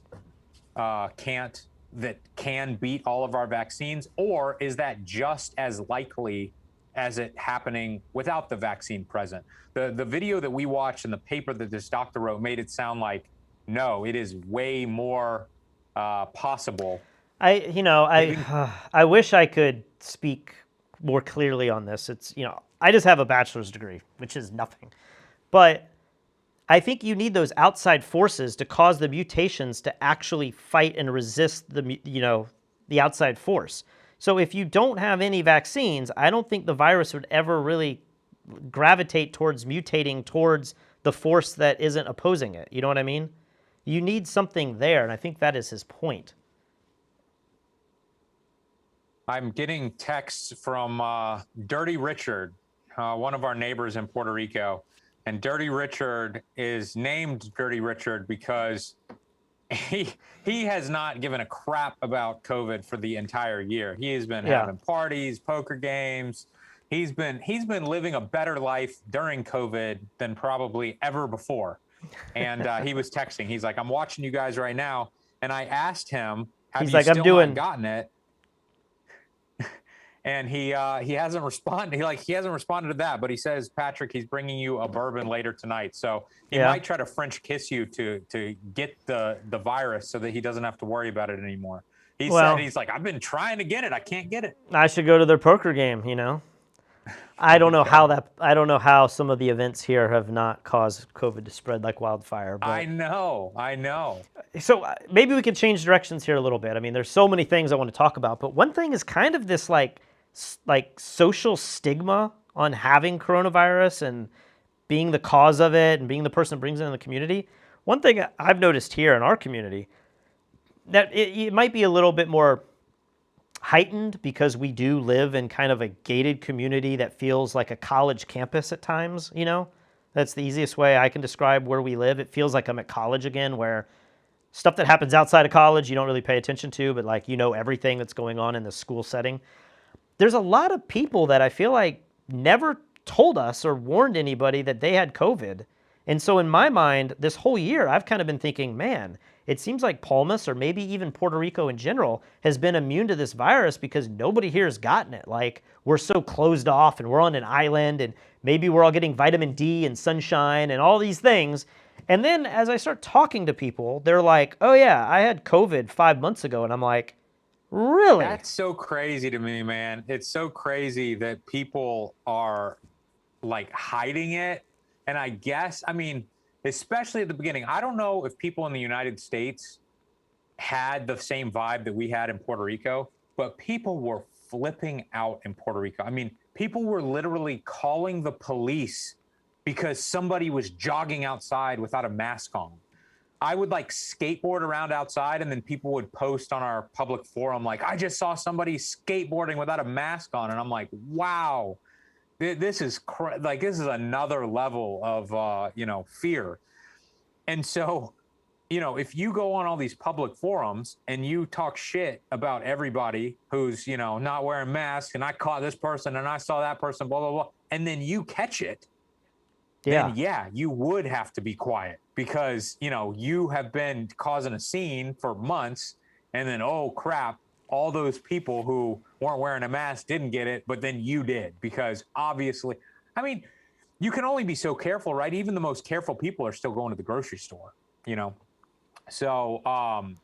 can beat all of our vaccines? Or is that just as likely as it happening without the vaccine present. The video that we watched and the paper that this doctor wrote made it sound like, no, it is way more possible. I wish I could speak more clearly on this. It's, I just have a bachelor's degree, which is nothing. But I think you need those outside forces to cause the mutations to actually fight and resist the outside force. So if you don't have any vaccines, I don't think the virus would ever really gravitate towards mutating towards the force that isn't opposing it. You know what I mean? You need something there, and I think that is his point. I'm getting texts from Dirty Richard, one of our neighbors in Puerto Rico. And Dirty Richard is named Dirty Richard because he has not given a crap about COVID for the entire year. He has been having parties, poker games. He's been living a better life during COVID than probably ever before. And he was texting. He's like, I'm watching you guys right now. And I asked him, have you still not gotten it? And he hasn't responded. He hasn't responded to that. But he says, Patrick, he's bringing you a bourbon later tonight. So he might try to French kiss you to get the virus so that he doesn't have to worry about it anymore. He said, he's like, I've been trying to get it. I can't get it. I should go to their poker game. I don't know how some of the events here have not caused COVID to spread like wildfire. But... I know. So maybe we can change directions here a little bit. I mean, there's so many things I want to talk about, but one thing is kind of this like social stigma on having coronavirus and being the cause of it and being the person that brings it in the community. One thing I've noticed here in our community, that it might be a little bit more heightened because we do live in kind of a gated community that feels like a college campus at times, That's the easiest way I can describe where we live. It feels like I'm at college again, where stuff that happens outside of college you don't really pay attention to, but everything that's going on in the school setting. There's a lot of people that I feel like never told us or warned anybody that they had COVID. And so in my mind, this whole year, I've kind of been thinking, man, it seems like Palmas or maybe even Puerto Rico in general has been immune to this virus because nobody here has gotten it. Like, we're so closed off and we're on an island and maybe we're all getting vitamin D and sunshine and all these things. And then as I start talking to people, they're like, oh yeah, I had COVID 5 months ago. And I'm like, really? That's so crazy to me, man. It's so crazy that people are like hiding it. And I guess, especially at the beginning, I don't know if people in the United States had the same vibe that we had in Puerto Rico, but people were flipping out in Puerto Rico. People were literally calling the police because somebody was jogging outside without a mask on. I would skateboard around outside and then people would post on our public forum, like, I just saw somebody skateboarding without a mask on. And I'm like, wow, this is this is another level of, fear. And so, if you go on all these public forums and you talk shit about everybody who's, not wearing masks, and I caught this person and I saw that person, blah, blah, blah, and then you catch it, then you would have to be quiet because, you have been causing a scene for months and then, oh crap, all those people who weren't wearing a mask didn't get it, but then you did because obviously, you can only be so careful, right? Even the most careful people are still going to the grocery store, So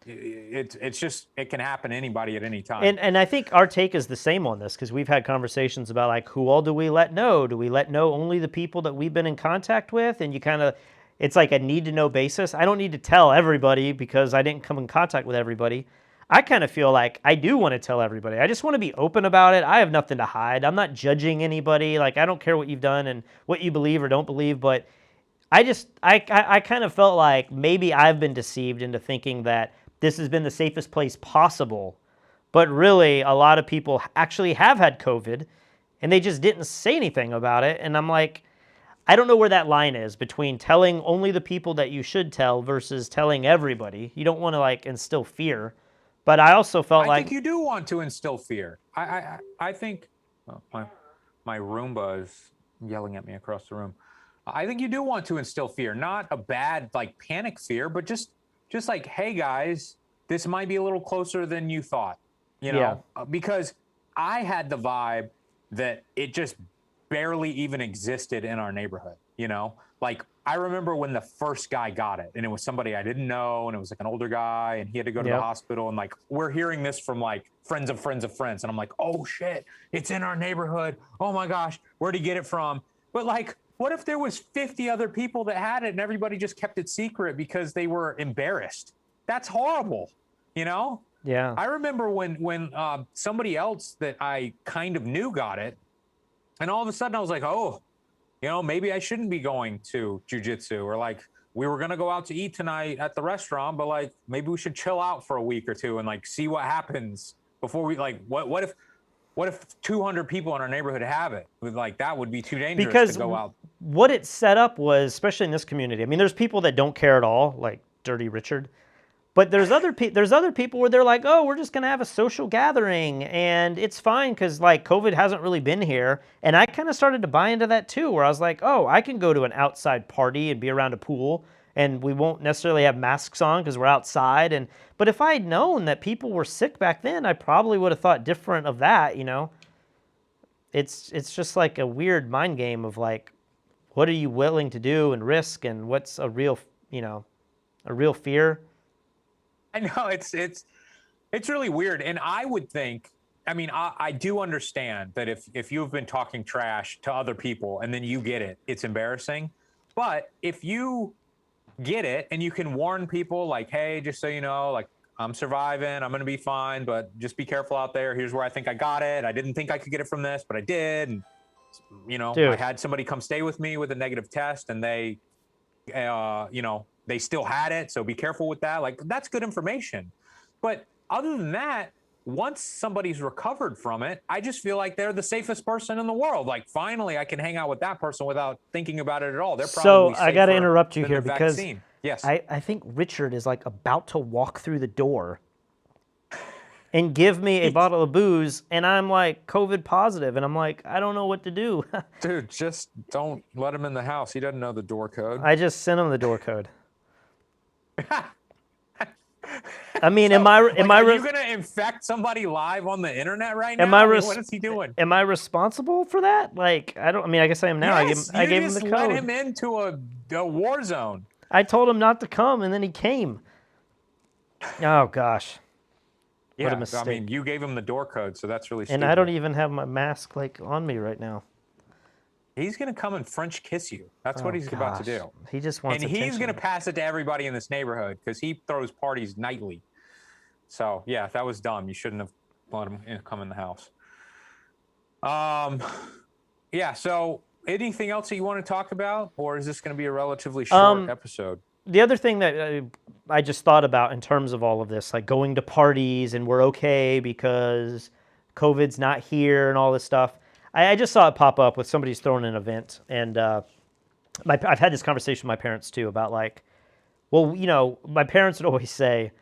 it's just, it can happen to anybody at any time. And I think our take is the same on this because we've had conversations about who all do we let know? Do we let know only the people that we've been in contact with? And it's like a need to know basis. I don't need to tell everybody because I didn't come in contact with everybody. I kind of feel like I do want to tell everybody. I just want to be open about it. I have nothing to hide. I'm not judging anybody. I don't care what you've done and what you believe or don't believe, but I kind of felt like maybe I've been deceived into thinking that this has been the safest place possible. But really, a lot of people actually have had COVID, and they just didn't say anything about it. And I'm like, I don't know where that line is between telling only the people that you should tell versus telling everybody. You don't want to instill fear. But I also felt I think you do want to instill fear. I think my Roomba is yelling at me across the room. I think you do want to instill fear, not a bad panic fear, but just hey guys, this might be a little closer than you thought, because I had the vibe that it just barely even existed in our neighborhood, you know? Like, I remember when the first guy got it, and it was somebody I didn't know, and it was like an older guy, and he had to go to the hospital, and like, we're hearing this from like friends of friends of friends, and I'm like, oh shit, it's in our neighborhood. Oh my gosh, where'd he get it from? But like, what if there was 50 other people that had it and everybody just kept it secret because they were embarrassed? That's horrible, you know? Yeah. I remember when somebody else that I kind of knew got it, and all of a sudden I was like, oh, you know, maybe I shouldn't be going to jujitsu, or like, we were gonna go out to eat tonight at the restaurant, but like, maybe we should chill out for a week or two and like see what happens before we like, what if 200 people in our neighborhood have it? Like, that would be too dangerous Because to go out. what it set up was, especially in this community, I mean, there's people that don't care at all, like Dirty Richard. But there's other people where they're like, oh, we're just gonna have a social gathering and it's fine because like COVID hasn't really been here. And I kind of started to buy into that too, where I was like, oh, I can go to an outside party and be around a pool, and we won't necessarily have masks on because we're outside. And but if I had known that people were sick back then, I probably would have thought different of that. You know, it's just like a weird mind game of like, what are you willing to do and risk, and what's a real, a real fear. I know it's really weird. And I would think, I mean, I do understand that if you've been talking trash to other people and then you get it, it's embarrassing. But if you get it and you can warn people like, hey, just so you know, like, I'm surviving, I'm going to be fine, but just be careful out there. Here's where I think I got it. I didn't think I could get it from this, but I did. And, you know, Dude. I had somebody come stay with me with a negative test, and they, they still had it, so be careful with that. Like, that's good information. But other than that, once somebody's recovered from it, I just feel like they're the safest person in the world. Like, finally, I can hang out with that person without thinking about it at all. They're probably So I got to interrupt you than here the because vaccine. Yes. I think Richard is like about to walk through the door and give me a bottle of booze, and I'm like COVID positive, and I'm like, I don't know what to do. Dude, just don't let him in the house. He doesn't know the door code. I just sent him the door code. I mean, am I are you gonna infect somebody live on the internet right now? What is he doing? Am I responsible for that? Like, I don't. I mean, I guess I am now. Yes, I gave him the code. let him into a war zone. I told him not to come, and then he came. Oh gosh. Yeah, what a mistake. I mean, you gave him the door code, so that's really stupid. And I don't even have my mask like on me right now. He's gonna come and French kiss you. That's what he's about to do. He just wants attention. And he's gonna pass it to everybody in this neighborhood because he throws parties nightly. So yeah, that was dumb. You shouldn't have let him come in the house. Yeah. So anything else that you want to talk about, or is this going to be a relatively short episode? The other thing that I just thought about in terms of all of this, like going to parties and we're okay because COVID's not here and all this stuff. I just saw it pop up with somebody's throwing an event, and I've had this conversation with my parents too about like, well, you know, my parents would always say,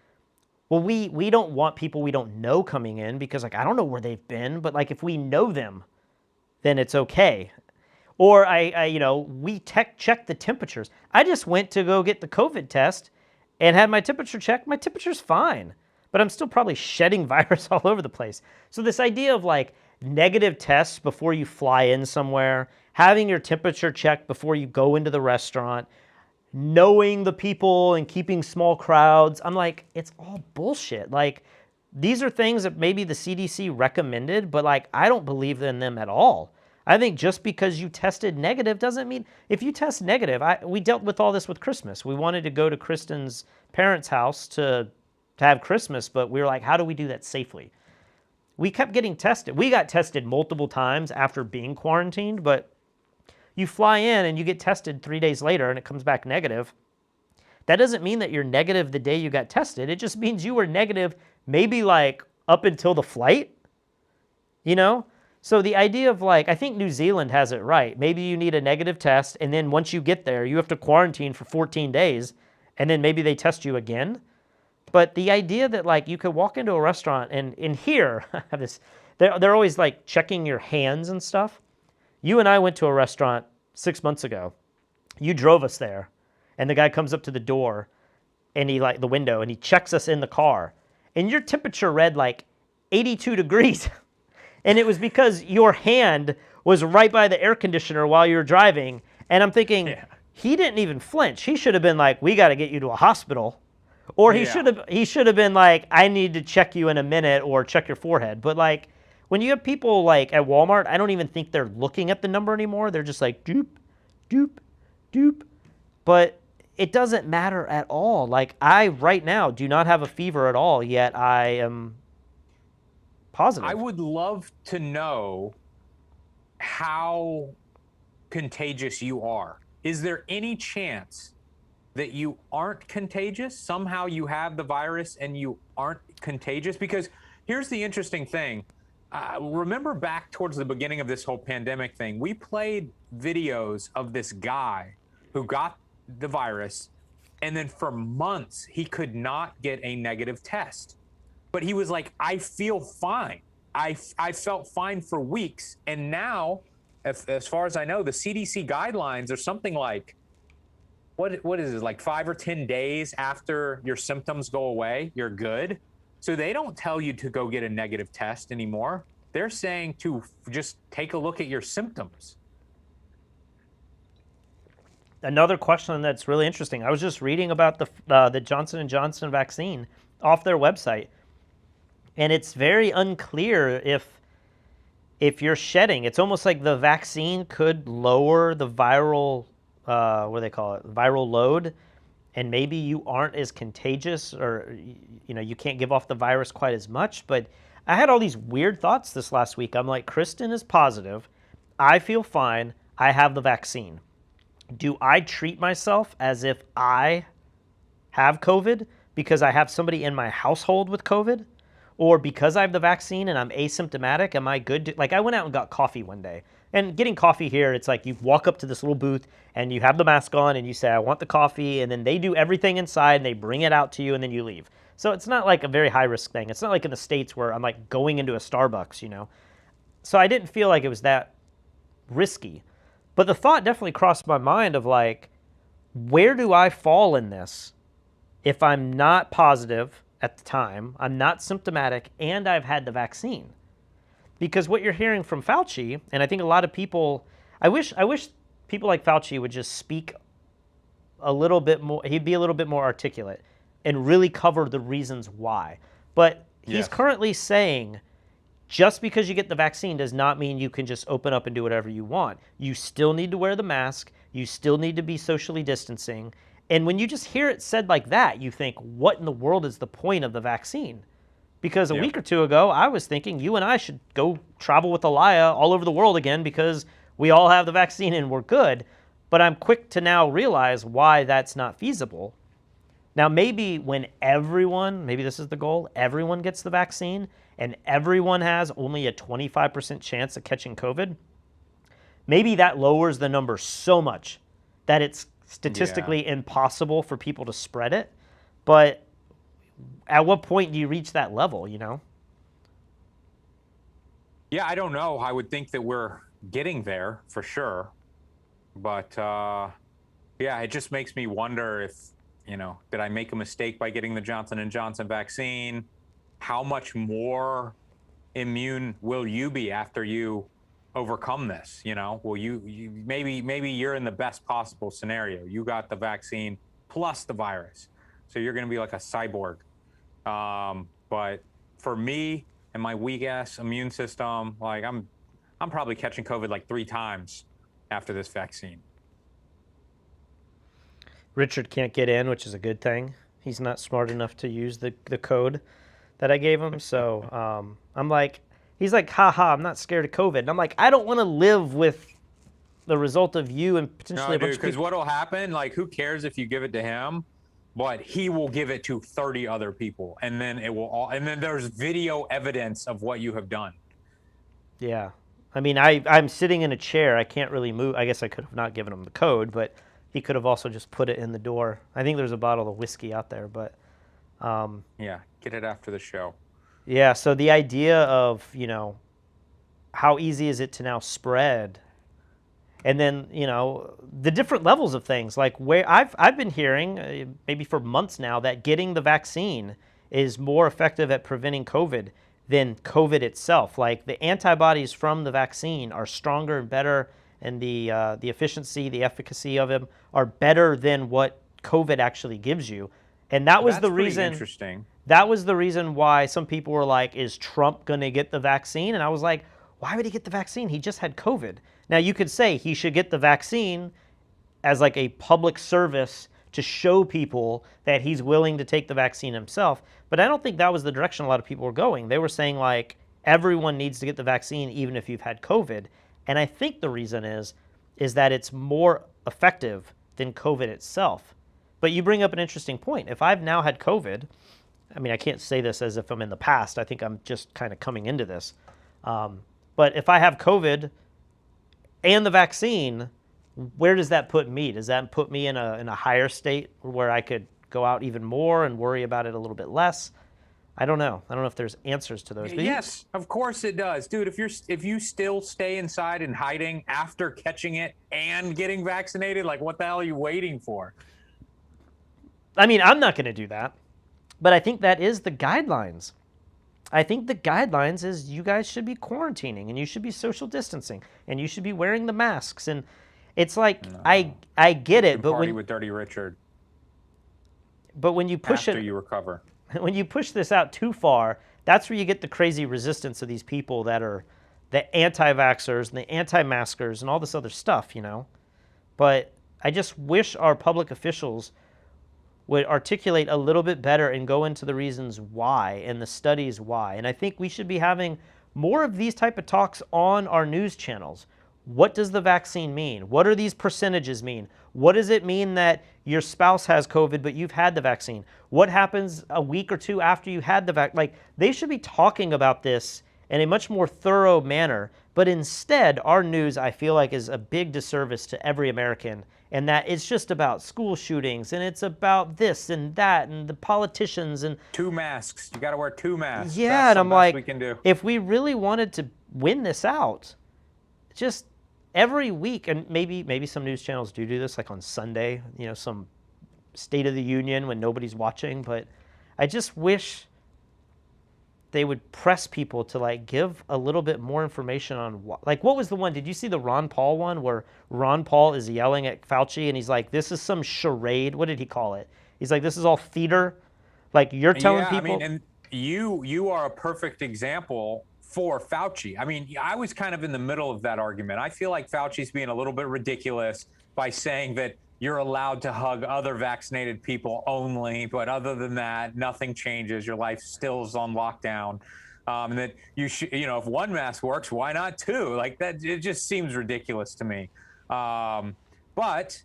well, we don't want people we don't know coming in because like I don't know where they've been, but like if we know them, then it's okay. Or we check the temperatures. I just went to go get the COVID test and had my temperature checked. My temperature's fine, but I'm still probably shedding virus all over the place. So this idea of like negative tests before you fly in somewhere, having your temperature checked before you go into the restaurant, knowing the people and keeping small crowds, I'm like, it's all bullshit. Like, these are things that maybe the CDC recommended, but like, I don't believe in them at all. I think just because you tested negative doesn't mean, if you test negative, we dealt with all this with Christmas. We wanted to go to Kristen's parents' house to have Christmas, but we were like, how do we do that safely? We kept getting tested. We got tested multiple times after being quarantined, but you fly in and you get tested 3 days later and it comes back negative. That doesn't mean that you're negative the day you got tested. It just means you were negative maybe like up until the flight, you know? So the idea of like, I think New Zealand has it right. Maybe you need a negative test, and then once you get there, you have to quarantine for 14 days, and then maybe they test you again. But the idea that like you could walk into a restaurant and in here, they're always like checking your hands and stuff. You and I went to a restaurant 6 months ago. You drove us there, and the guy comes up to the door, and the window, and he checks us in the car, and your temperature read like 82 degrees. And it was because your hand was right by the air conditioner while you were driving. And I'm thinking, Yeah. he didn't even flinch. He should have been like, we got to get you to a hospital. Or Yeah. he should have been like, I need to check you in a minute or check your forehead. But like when you have people like at Walmart, I don't even think they're looking at the number anymore. They're just like doop, doop, doop. But it doesn't matter at all. Like I right now do not have a fever at all, yet I am positive. I would love to know how contagious you are. Is there any chance that you aren't contagious? Somehow you have the virus and you aren't contagious? Because here's the interesting thing. Remember back towards the beginning of this whole pandemic thing, we played videos of this guy who got the virus, and then for months he could not get a negative test. But he was like, I feel fine. I felt fine for weeks. And now, as far as I know, the CDC guidelines are something like, what is it, like 5 or 10 days after your symptoms go away, you're good. So they don't tell you to go get a negative test anymore. They're saying to just take a look at your symptoms. Another question that's really interesting. I was just reading about the Johnson & Johnson vaccine off their website. And it's very unclear if you're shedding. It's almost like the vaccine could lower the viral, what do they call it, viral load, and maybe you aren't as contagious, or you can't give off the virus quite as much. But I had all these weird thoughts this last week. I'm like, Kristen is positive. I feel fine. I have the vaccine. Do I treat myself as if I have COVID because I have somebody in my household with COVID? Or because I have the vaccine and I'm asymptomatic, am I good? Like I went out and got coffee one day. And getting coffee here, it's like you walk up to this little booth and you have the mask on and you say, I want the coffee. And then they do everything inside and they bring it out to you and then you leave. So it's not like a very high risk thing. It's not like in the States where I'm like going into a Starbucks, So I didn't feel like it was that risky. But the thought definitely crossed my mind of like, where do I fall in this if I'm not positive at the time, I'm not symptomatic, and I've had the vaccine? Because what you're hearing from Fauci, and I think a lot of people, I wish people like Fauci would just speak a little bit more, he'd be a little bit more articulate and really cover the reasons why. But he's currently saying, just because you get the vaccine does not mean you can just open up and do whatever you want. You still need to wear the mask. You still need to be socially distancing. And when you just hear it said like that, you think, what in the world is the point of the vaccine? Because a week or two ago, I was thinking you and I should go travel with Alaya all over the world again because we all have the vaccine and we're good. But I'm quick to now realize why that's not feasible. Now, maybe when maybe this is the goal, everyone gets the vaccine and everyone has only a 25% chance of catching COVID, maybe that lowers the number so much that it's statistically impossible for people to spread it. But at what point do you reach that level, Yeah, I don't know. I would think that we're getting there for sure. But it just makes me wonder if, did I make a mistake by getting the Johnson & Johnson vaccine? How much more immune will you be after you overcome this? Will you maybe you're in the best possible scenario. You got the vaccine plus the virus, so you're going to be like a cyborg. But for me and my weak ass immune system, like I'm probably catching COVID like 3 times after this vaccine. Richard can't get in, which is a good thing. He's not smart enough to use the code that I gave him. So I'm like, he's like, haha, I'm not scared of COVID. And I'm like, I don't want to live with the result of you and potentially a bunch of people. Because what'll happen, like, who cares if you give it to him? But he will give it to 30 other people. And then and then there's video evidence of what you have done. Yeah. I mean, I'm sitting in a chair. I can't really move. I guess I could have not given him the code, but he could have also just put it in the door. I think there's a bottle of whiskey out there, but get it after the show. Yeah, so the idea of, how easy is it to now spread? And then, the different levels of things, like where I've been hearing maybe for months now that getting the vaccine is more effective at preventing COVID than COVID itself. Like the antibodies from the vaccine are stronger and better, and the efficiency, the efficacy of them are better than what COVID actually gives you. And that was That's the pretty reason. interesting. That was the reason why some people were like, "Is Trump going to get the vaccine?" And I was like, "Why would he get the vaccine? He just had COVID." Now you could say he should get the vaccine as like a public service to show people that he's willing to take the vaccine himself. But I don't think that was the direction a lot of people were going. They were saying like everyone needs to get the vaccine even if you've had COVID. And I think the reason is that it's more effective than COVID itself. But you bring up an interesting point. If I've now had COVID, I mean, I can't say this as if I'm in the past. I think I'm just kind of coming into this. But if I have COVID and the vaccine, where does that put me? Does that put me in a higher state where I could go out even more and worry about it a little bit less? I don't know. I don't know if there's answers to those. But Yes, of course it does, dude. If you still stay inside and hiding after catching it and getting vaccinated, like what the hell are you waiting for? I mean, I'm not going to do that, but I think that is the guidelines. I think the guidelines is you guys should be quarantining and you should be social distancing and you should be wearing the masks. And it's like no. I get it, but party with Dirty Richard. But when you push after you recover, when you push this out too far, that's where you get the crazy resistance of these people that are the anti-vaxxers and the anti-maskers and all this other stuff, you know. But I just wish our public officials would articulate a little bit better and go into the reasons why and the studies why. And I think we should be having more of these type of talks on our news channels. What does the vaccine mean? What do these percentages mean? What does it mean that your spouse has COVID but you've had the vaccine? What happens a week or two after you had the vaccine? Like, they should be talking about this in a much more thorough manner. But instead, our news, I feel like, is a big disservice to every American, and that it's just about school shootings and it's about this and that and the politicians and 2 masks. You got to wear 2 masks. Yeah, that's and I'm like, we can do. If we really wanted to win this out, just every week, and maybe some news channels do this, like on Sunday, you know, some State of the Union when nobody's watching. But I just wish they would press people to like give a little bit more information on what was the one? Did you see the Ron Paul one where Ron Paul is yelling at Fauci and he's like, "This is some charade." What did he call it? He's like, "This is all theater." Like, you're telling people. I mean, and you are a perfect example for Fauci. I mean, I was kind of in the middle of that argument. I feel like Fauci's being a little bit ridiculous by saying that you're allowed to hug other vaccinated people only, but other than that, nothing changes. Your life still is on lockdown. And that you should, you know, if 1 mask works, why not 2? Like that, it just seems ridiculous to me. But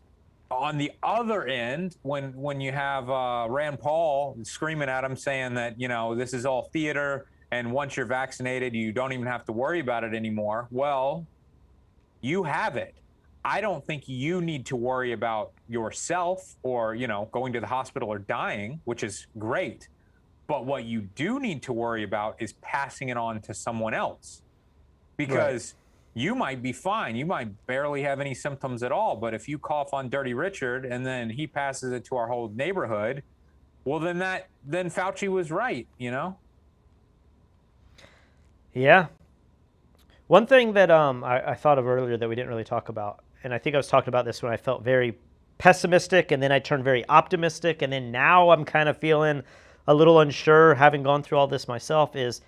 on the other end, when you have Rand Paul screaming at him saying that, you know, this is all theater, and once you're vaccinated, you don't even have to worry about it anymore. Well, you have it. I don't think you need to worry about yourself or, you know, going to the hospital or dying, which is great. But what you do need to worry about is passing it on to someone else, because you might be fine. You might barely have any symptoms at all. But if you cough on Dirty Richard and then he passes it to our whole neighborhood, well, then Fauci was right, you know? Yeah. One thing that I thought of earlier that we didn't really talk about, and I think I was talking about this when I felt very pessimistic, and then I turned very optimistic, and then now I'm kind of feeling a little unsure, having gone through all this myself, is,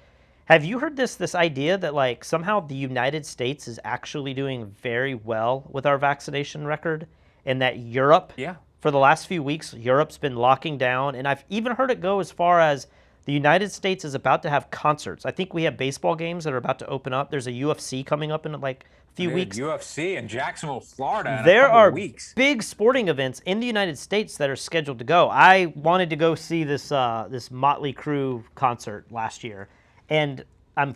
have you heard this idea that like somehow the United States is actually doing very well with our vaccination record, and that Europe, for the last few weeks, Europe's been locking down, and I've even heard it go as far as the United States is about to have concerts. I think we have baseball games that are about to open up. There's a UFC coming up in like a few weeks. UFC in Jacksonville, Florida. There are big sporting events in the United States that are scheduled to go. I wanted to go see this Motley Crue concert last year, and I'm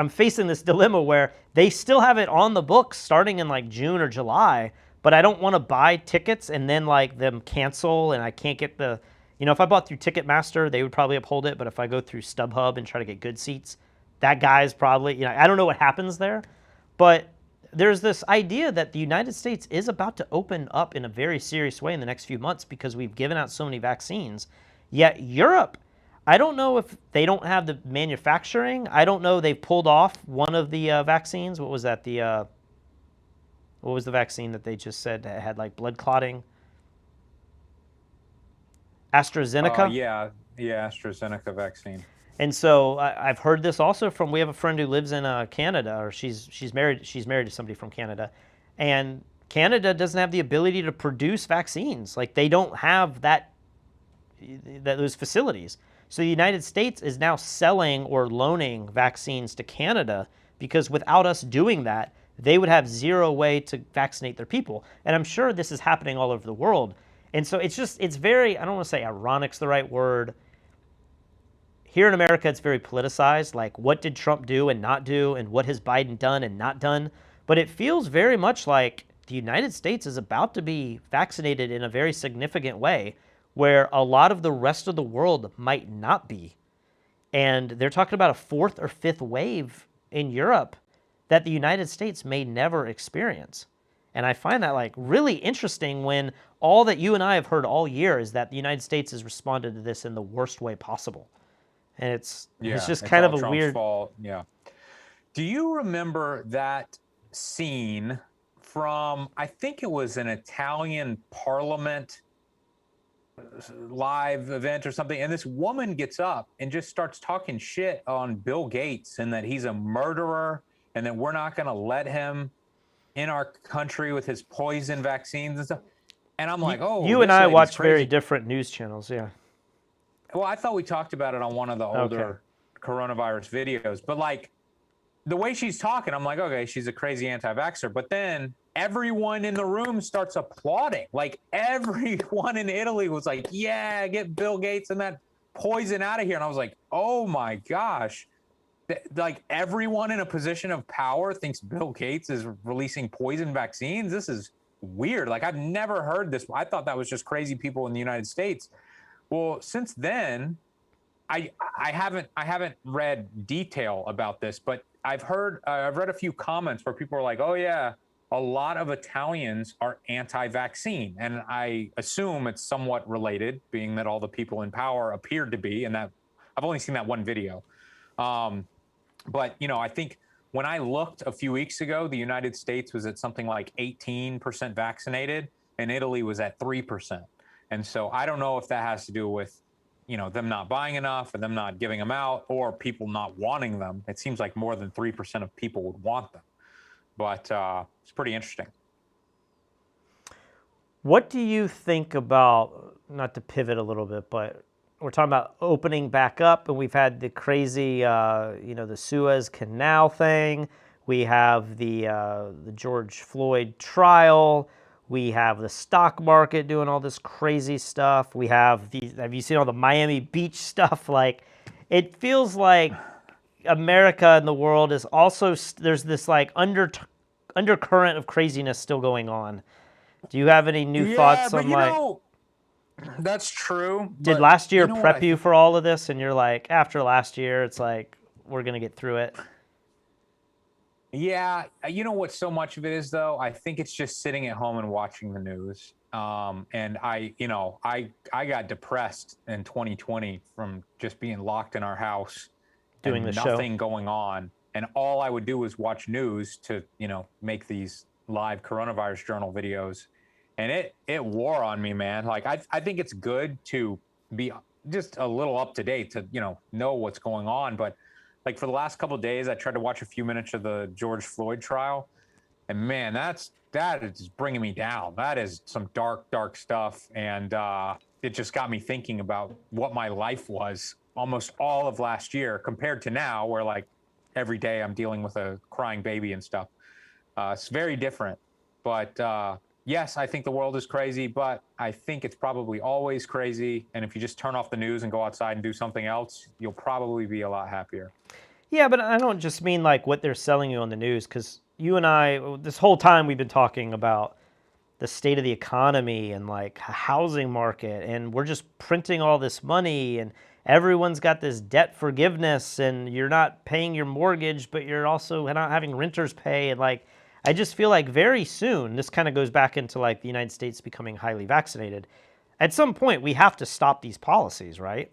facing this dilemma where they still have it on the books starting in like June or July, but I don't want to buy tickets and then like them cancel and I can't get the. You know, if I bought through Ticketmaster, they would probably uphold it. But if I go through StubHub and try to get good seats, that guy's probably, you know, I don't know what happens there. But there's this idea that the United States is about to open up in a very serious way in the next few months because we've given out so many vaccines. Yet Europe, I don't know if they don't have the manufacturing. I don't know. They pulled off one of the vaccines. What was that? What was the vaccine that they just said had like blood clotting? AstraZeneca. Yeah, AstraZeneca vaccine. And so I've heard this also from. We have a friend who lives in Canada, or she's married. She's married to somebody from Canada, and Canada doesn't have the ability to produce vaccines. Like they don't have those facilities. So the United States is now selling or loaning vaccines to Canada because without us doing that, they would have zero way to vaccinate their people. And I'm sure this is happening all over the world. And so it's very, I don't want to say ironic's the right word. Here in America, it's very politicized, like what did Trump do and not do, and what has Biden done and not done. But it feels very much like the United States is about to be vaccinated in a very significant way, where a lot of the rest of the world might not be. And they're talking about a fourth or fifth wave in Europe that the United States may never experience. And I find that like really interesting when all that you and I have heard all year is that the United States has responded to this in the worst way possible. And it's just kind of a Trump's weird fault. Yeah. Do you remember that scene from, I think it was an Italian parliament live event or something, and this woman gets up and just starts talking shit on Bill Gates and that he's a murderer and that we're not going to let him in our country with his poison vaccines and stuff. And I'm like, oh, you and I watch very different news channels. Yeah. Well, I thought we talked about it on one of the older coronavirus videos, but like the way she's talking, I'm like, okay, she's a crazy anti-vaxxer. But then everyone in the room starts applauding. Like everyone in Italy was like, yeah, get Bill Gates and that poison out of here. And I was like, oh my gosh. Like everyone in a position of power thinks Bill Gates is releasing poison vaccines. This is weird. Like I've never heard this. I thought that was just crazy people in the United States. Well, since then, I haven't read detail about this, but I've read a few comments where people are like, oh yeah, a lot of Italians are anti-vaccine. And I assume it's somewhat related, being that all the people in power appeared to be, and that I've only seen that one video. But, you know, I think when I looked a few weeks ago, the United States was at something like 18% vaccinated and Italy was at 3%. And so I don't know if that has to do with, you know, them not buying enough or them not giving them out or people not wanting them. It seems like more than 3% of people would want them. But it's pretty interesting. What do you think about, not to pivot a little bit, but we're talking about opening back up, and we've had the crazy, the Suez Canal thing. We have the George Floyd trial. We have the stock market doing all this crazy stuff. We have have you seen all the Miami Beach stuff? Like, it feels like America and the world is also, there's this like undercurrent of craziness still going on. Do you have any new thoughts on like? That's true. Did last year prep you for all of this? And you're like, after last year, it's like, we're going to get through it. Yeah. You know what so much of it is, though? I think it's just sitting at home and watching the news. And I got depressed in 2020 from just being locked in our house, doing the show, nothing going on. And all I would do was watch news to, make these live coronavirus journal videos. And it wore on me, man. Like, I think it's good to be just a little up to date to, know what's going on. But like for the last couple of days, I tried to watch a few minutes of the George Floyd trial. And man, that is bringing me down. That is some dark, dark stuff. And it just got me thinking about what my life was almost all of last year compared to now, where like every day I'm dealing with a crying baby and stuff. It's very different. But yes, I think the world is crazy, but I think it's probably always crazy. And if you just turn off the news and go outside and do something else, you'll probably be a lot happier. Yeah, but I don't just mean like what they're selling you on the news, because you and I, this whole time we've been talking about the state of the economy and like housing market, and we're just printing all this money, and everyone's got this debt forgiveness, and you're not paying your mortgage, but you're also not having renters pay. And like, I just feel like very soon, this kind of goes back into like the United States becoming highly vaccinated. At some point, we have to stop these policies, right?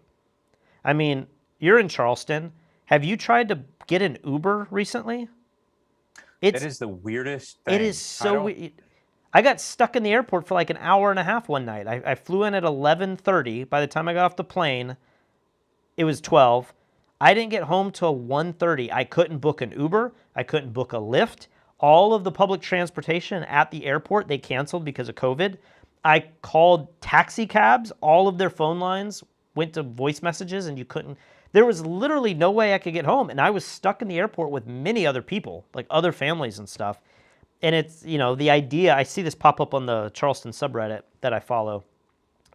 I mean, you're in Charleston. Have you tried to get an Uber recently? It It's is the weirdest it is thing. I so don't. weird. I got stuck in the airport for like an hour and a half one night. I flew in at 11:30. By the time I got off the plane, it was 12. I didn't get home till 1:30. I couldn't book an Uber. I couldn't book a Lyft. All of the public transportation at the airport, they canceled because of COVID. I called taxi cabs. All of their phone lines went to voice messages and you couldn't. There was literally no way I could get home. And I was stuck in the airport with many other people, like other families and stuff. And it's, the idea, I see this pop up on the Charleston subreddit that I follow.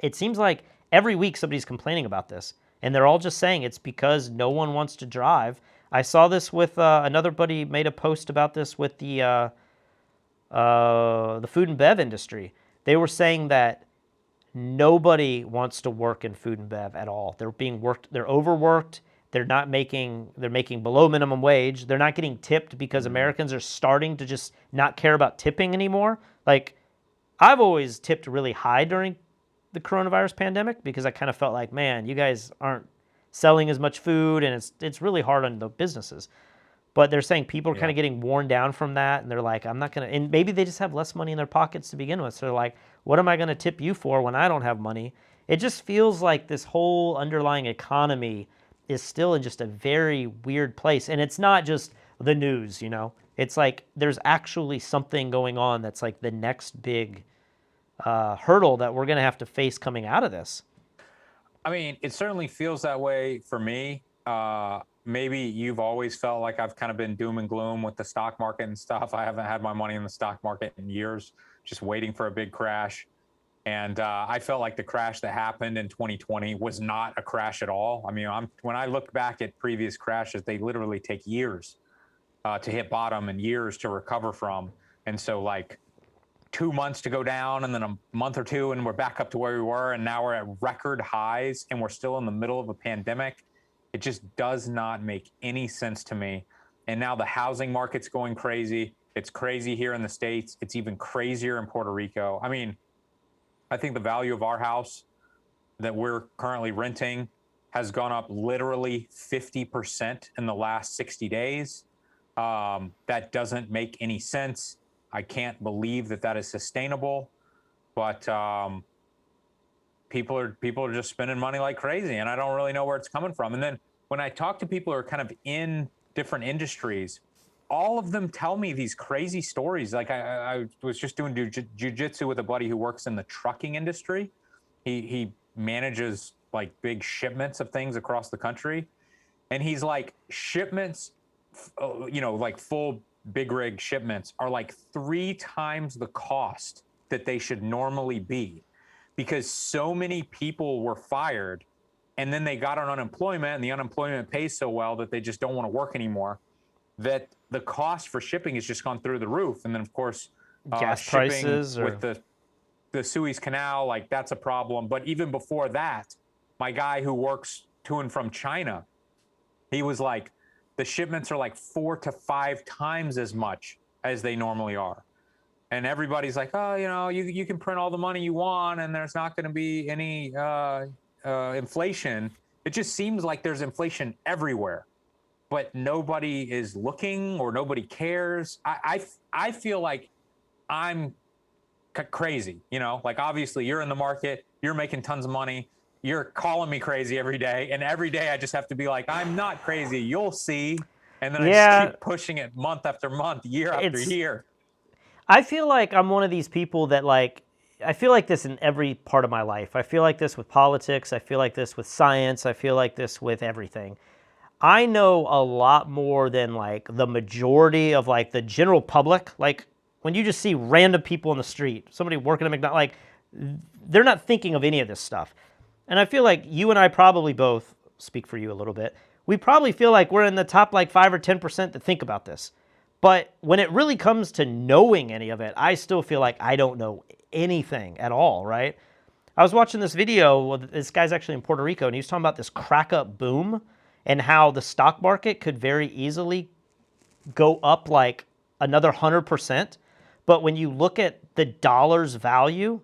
It seems like every week somebody's complaining about this, and they're all just saying it's because no one wants to drive. I saw this with another buddy made a post about this with the food and bev industry. They were saying that nobody wants to work in food and bev at all. They're being worked. They're overworked. They're making below minimum wage. They're not getting tipped because Americans are starting to just not care about tipping anymore. Like, I've always tipped really high during the coronavirus pandemic because I kind of felt like, man, you guys aren't selling as much food and it's really hard on the businesses. But they're saying people are kind Yeah. of getting worn down from that, and they're like, I'm not going to, and maybe they just have less money in their pockets to begin with. So they're like, what am I going to tip you for when I don't have money? It just feels like this whole underlying economy is still in just a very weird place. And it's not just the news, It's like there's actually something going on that's like the next big hurdle that we're going to have to face coming out of this. I mean, it certainly feels that way for me. Maybe you've always felt like I've kind of been doom and gloom with the stock market and stuff. I haven't had my money in the stock market in years, just waiting for a big crash. And I felt like the crash that happened in 2020 was not a crash at all. I mean, when I look back at previous crashes, they literally take years to hit bottom and years to recover from. And so, like, 2 months to go down and then a month or two and we're back up to where we were, and now we're at record highs and we're still in the middle of a pandemic. It just does not make any sense to me. And now the housing market's going crazy. It's crazy here in the States. It's even crazier in Puerto Rico. I mean, I think the value of our house that we're currently renting has gone up literally 50% in the last 60 days. That doesn't make any sense. I can't believe that is sustainable, but people are just spending money like crazy, and I don't really know where it's coming from. And then when I talk to people who are kind of in different industries, all of them tell me these crazy stories. Like I was just doing jujitsu with a buddy who works in the trucking industry. He manages like big shipments of things across the country, and he's like, shipments, like full big rig shipments are like 3 times the cost that they should normally be, because so many people were fired and then they got on unemployment, and the unemployment pays so well that they just don't want to work anymore, that the cost for shipping has just gone through the roof. And then of course, Gas shipping prices with the Suez Canal, like that's a problem. But even before that, my guy who works to and from China, he was like, the shipments are like 4 to 5 times as much as they normally are. And everybody's like, oh, you can print all the money you want and there's not going to be any inflation. It just seems like there's inflation everywhere, but nobody is looking or nobody cares. I feel like I'm crazy, like obviously you're in the market, you're making tons of money. You're calling me crazy every day, and every day I just have to be like, I'm not crazy, you'll see. And then I just keep pushing it month after month, year after year. I feel like I'm one of these people that I feel like this in every part of my life. I feel like this with politics. I feel like this with science. I feel like this with everything. I know a lot more than like the majority of like the general public. Like when you just see random people in the street, somebody working at McDonald's, like they're not thinking of any of this stuff. And I feel like you and I probably both, speak for you a little bit, we probably feel like we're in the top like 5 or 10% that think about this. But when it really comes to knowing any of it, I still feel like I don't know anything at all, right? I was watching this video, this guy's actually in Puerto Rico, and he was talking about this crack up boom and how the stock market could very easily go up like another 100%. But when you look at the dollar's value,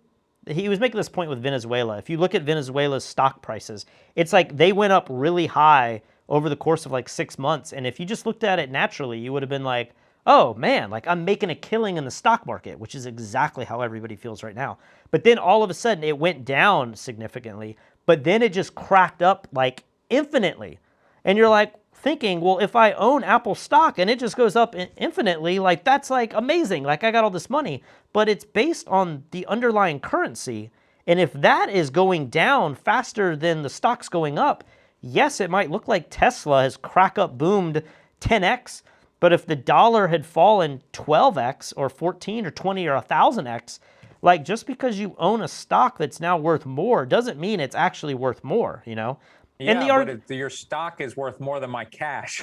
he was making this point with Venezuela. If you look at Venezuela's stock prices, it's like they went up really high over the course of like 6 months. And if you just looked at it naturally, you would have been like, oh man, like I'm making a killing in the stock market, which is exactly how everybody feels right now. But then all of a sudden it went down significantly, but then it just cracked up like infinitely. And you're like thinking, well, if I own Apple stock and it just goes up infinitely, like that's like amazing. Like I got all this money, but it's based on the underlying currency. And if that is going down faster than the stock's going up, yes, it might look like Tesla has crack up boomed 10x, but if the dollar had fallen 12x or 14 or 20 or 1000x, like just because you own a stock that's now worth more doesn't mean it's actually worth more, you know? And Yeah, but your stock is worth more than my cash.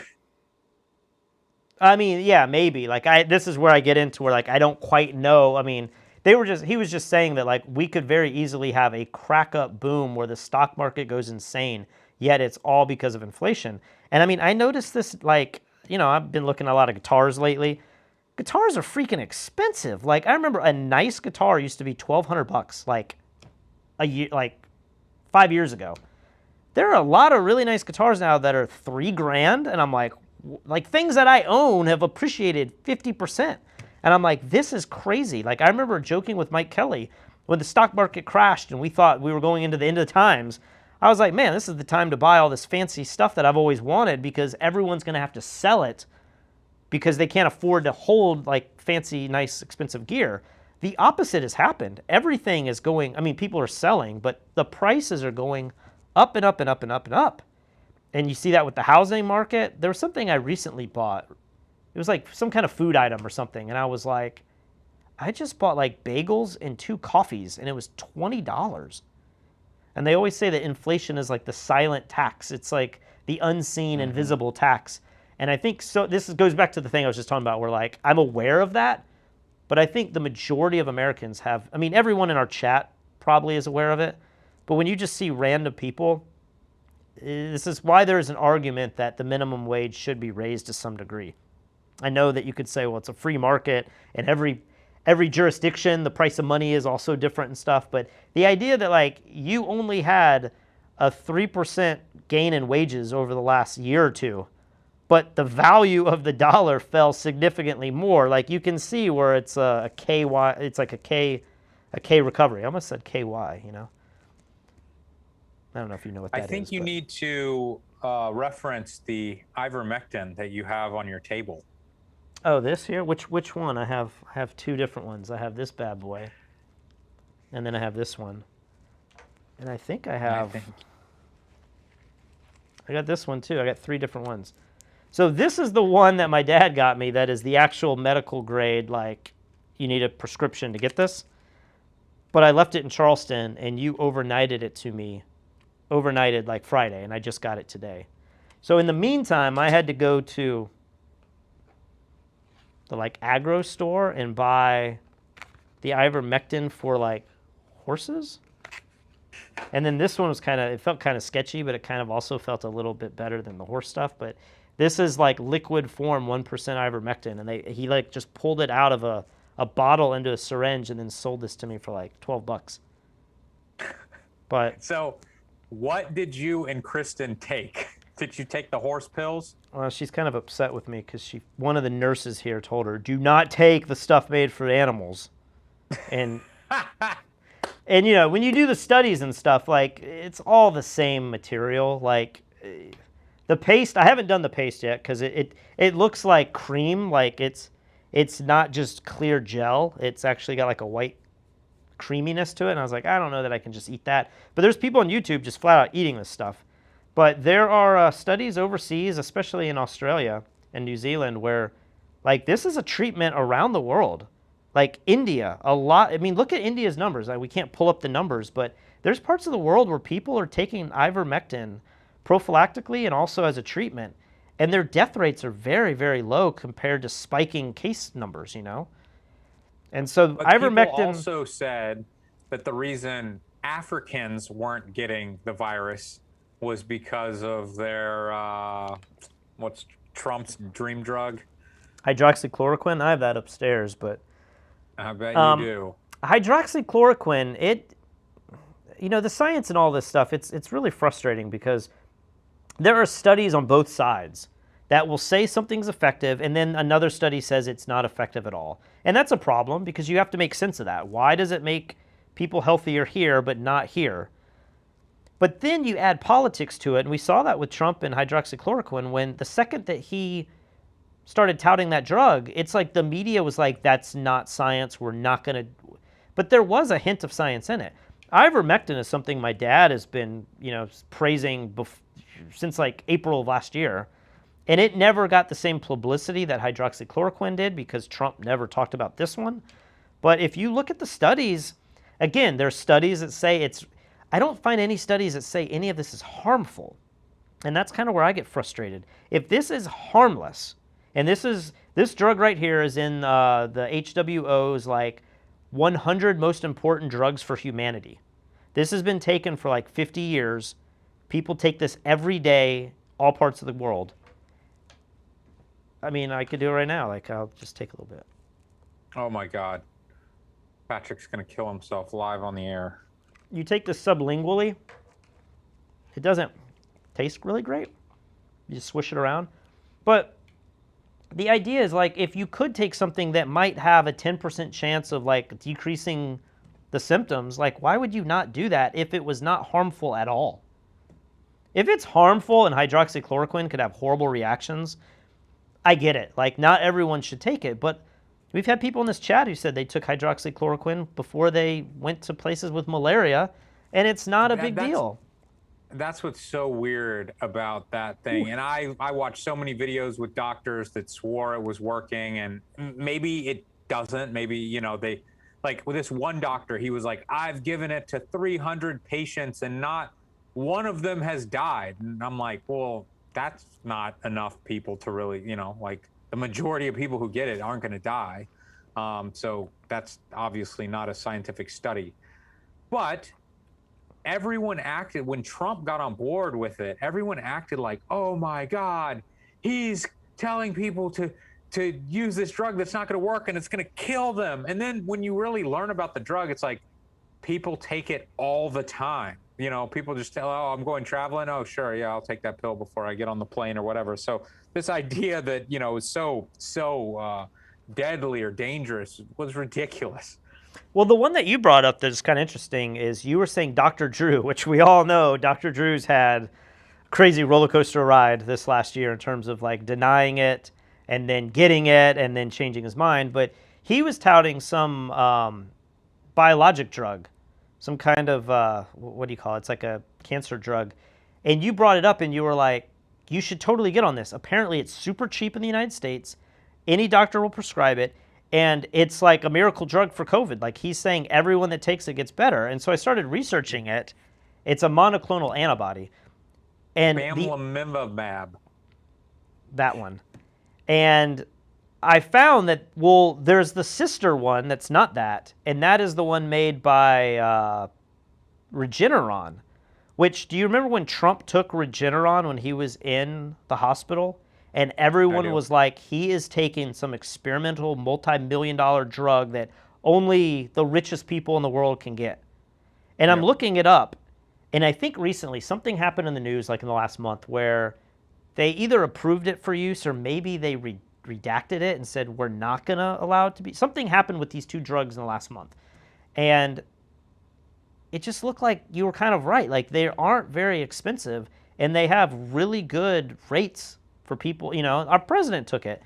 I mean, yeah, maybe. Like this is where I get into where like I don't quite know. I mean, he was just saying that like we could very easily have a crack up boom where the stock market goes insane, yet it's all because of inflation. And I mean, I noticed this like, you know, I've been looking at a lot of guitars lately. Guitars are freaking expensive. Like I remember a nice guitar used to be $1,200 like a year, like 5 years ago. There are a lot of really nice guitars now that are $3,000, and I'm like things that I own have appreciated 50%. And I'm like, this is crazy. Like I remember joking with Mike Kelly when the stock market crashed and we thought we were going into the end of the times. I was like, man, this is the time to buy all this fancy stuff that I've always wanted because everyone's going to have to sell it because they can't afford to hold like fancy, nice, expensive gear. The opposite has happened. Everything is going, I mean, people are selling, but the prices are going up and up and up and up and up. And you see that with the housing market. There was something I recently bought. It was like some kind of food item or something. And I was like, I just bought like bagels and 2 coffees and it was $20. And they always say that inflation is like the silent tax. It's like the unseen, invisible tax. And I think so. This goes back to the thing I was just talking about where like I'm aware of that. But I think the majority of Americans have, I mean, everyone in our chat probably is aware of it. But when you just see random people, this is why there is an argument that the minimum wage should be raised to some degree. I know that you could say, well, it's a free market, and every jurisdiction, the price of money is also different and stuff. But the idea that like you only had a 3% gain in wages over the last year or two, but the value of the dollar fell significantly more. Like you can see where it's a KY, it's like a K recovery. I almost said KY, you know. I don't know if you know what that is. I think you need to reference the ivermectin that you have on your table. Oh, this here? Which one? I have 2 different ones. I have this bad boy, and then I have this one. And I think I got this one too. I got 3 different ones. So this is the one that my dad got me that is the actual medical grade, like you need a prescription to get this. But I left it in Charleston, and you overnighted it to me. Overnighted like Friday, and I just got it today. So in the meantime, I had to go to the like agro store and buy the ivermectin for like horses. And then this one was it felt kind of sketchy, but it kind of also felt a little bit better than the horse stuff. But this is like liquid form 1% ivermectin, and he like just pulled it out of a bottle into a syringe and then sold this to me for like $12. But so what did you and Kristen take? Did you take the horse pills? Well, she's kind of upset with me because one of the nurses here told her, do not take the stuff made for animals. And and you know, when you do the studies and stuff, like it's all the same material. Like the paste, I haven't done the paste yet because it looks like cream. Like it's not just clear gel. It's actually got like a white creaminess to it. And I was like, I don't know that I can just eat that. But there's people on YouTube just flat out eating this stuff. But there are studies overseas, especially in Australia and New Zealand, where like this is a treatment around the world. Like India, a lot. I mean, look at India's numbers. Like, we can't pull up the numbers, but there's parts of the world where people are taking ivermectin prophylactically and also as a treatment, and their death rates are very, very low compared to spiking case numbers, you know? And so but ivermectin people also said that the reason Africans weren't getting the virus was because of their, what's Trump's dream drug? Hydroxychloroquine. I have that upstairs, but I bet you do. Hydroxychloroquine, the science and all this stuff, it's really frustrating because there are studies on both sides that will say something's effective, and then another study says it's not effective at all. And that's a problem because you have to make sense of that. Why does it make people healthier here but not here? But then you add politics to it, and we saw that with Trump and hydroxychloroquine when the second that he started touting that drug, it's like the media was like, that's not science, we're not going to. But there was a hint of science in it. Ivermectin is something my dad has been, praising since like April of last year. And it never got the same publicity that hydroxychloroquine did because Trump never talked about this one. But if you look at the studies, again, there's studies that say I don't find any studies that say any of this is harmful. And that's kind of where I get frustrated. If this is harmless, and this drug right here is in the HWO's like 100 most important drugs for humanity. This has been taken for like 50 years. People take this every day, all parts of the world. I mean, I could do it right now. Like, I'll just take a little bit. Oh my God. Patrick's going to kill himself live on the air. You take this sublingually. It doesn't taste really great. You just swish it around. But the idea is like, if you could take something that might have a 10% chance of like decreasing the symptoms, like why would you not do that if it was not harmful at all? If it's harmful and hydroxychloroquine could have horrible reactions, I get it. Like, not everyone should take it, but we've had people in this chat who said they took hydroxychloroquine before they went to places with malaria, and it's not a big deal. That's what's so weird about that thing. And I watched so many videos with doctors that swore it was working, and maybe it doesn't. Maybe, they, like with this one doctor, he was like, I've given it to 300 patients and not one of them has died. And I'm like, well, that's not enough people to really, like the majority of people who get it aren't going to die. So that's obviously not a scientific study. But everyone acted, when Trump got on board with it, everyone acted like, oh my God, he's telling people to use this drug that's not going to work and it's going to kill them. And then when you really learn about the drug, it's like people take it all the time. People just tell, oh, I'm going traveling. Oh, sure. Yeah, I'll take that pill before I get on the plane or whatever. So this idea that, is so deadly or dangerous was ridiculous. Well, the one that you brought up that's kind of interesting is you were saying Dr. Drew, which we all know Dr. Drew's had a crazy roller coaster ride this last year in terms of like denying it and then getting it and then changing his mind. But he was touting some biologic drug, some kind of, what do you call it? It's like a cancer drug. And you brought it up and you were like, you should totally get on this. Apparently it's super cheap in the United States. Any doctor will prescribe it. And it's like a miracle drug for COVID. Like he's saying everyone that takes it gets better. And so I started researching it. It's a monoclonal antibody. And Bamlanivimab. That one. And I found that, well, there's the sister one that's not that, and that is the one made by Regeneron, which, do you remember when Trump took Regeneron when he was in the hospital? And everyone was like, he is taking some experimental multi-million-dollar drug that only the richest people in the world can get. And I'm looking it up, and I think recently something happened in the news, like in the last month, where they either approved it for use or maybe they redacted it and said we're not going to allow it to be. Something happened with these two drugs in the last month. And it just looked like you were kind of right. Like they aren't very expensive and they have really good rates for people. Our president took it,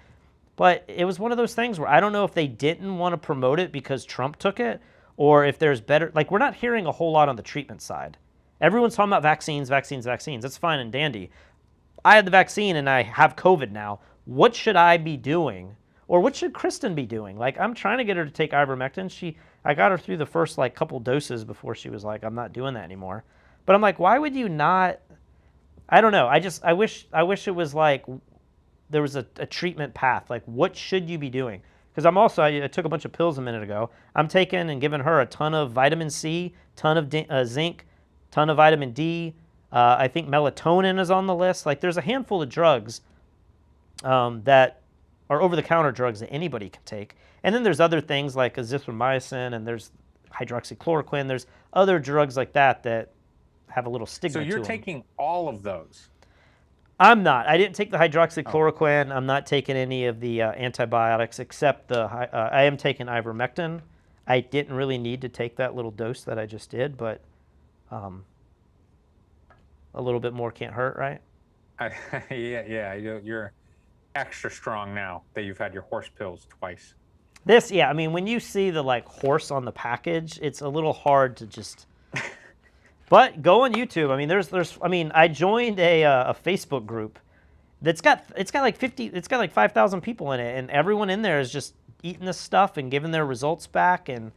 but it was one of those things where I don't know if they didn't want to promote it because Trump took it or if there's better, like we're not hearing a whole lot on the treatment side. Everyone's talking about vaccines. That's fine and dandy. I had the vaccine and I have COVID now. What should I be doing? Or what should Kristen be doing? Like, I'm trying to get her to take ivermectin. I got her through the first like couple doses before she was like, I'm not doing that anymore. But I'm like, why would you not? I don't know. I wish it was like there was a treatment path. Like, what should you be doing? Because I took a bunch of pills a minute ago. I'm taking and giving her a ton of vitamin C, ton of zinc, ton of vitamin D. I think melatonin is on the list. Like, there's a handful of drugs that are over-the-counter drugs that anybody can take. And then there's other things like azithromycin, and there's hydroxychloroquine. There's other drugs like that that have a little So stigma you're to them. taking all of those. I'm not. I didn't take the Oh, hydroxychloroquine. I'm not taking any of the antibiotics except I am taking ivermectin. I didn't really need to take that little dose that I just did, but um, a little bit more can't hurt, right? yeah. You're extra strong now that you've had your horse pills twice. Yeah, I mean, when you see the like horse on the package, it's a little hard to just. But go on YouTube. I mean, I mean, I joined a Facebook group it's got like 5,000 people in it, and everyone in there is just eating this stuff and giving their results back. And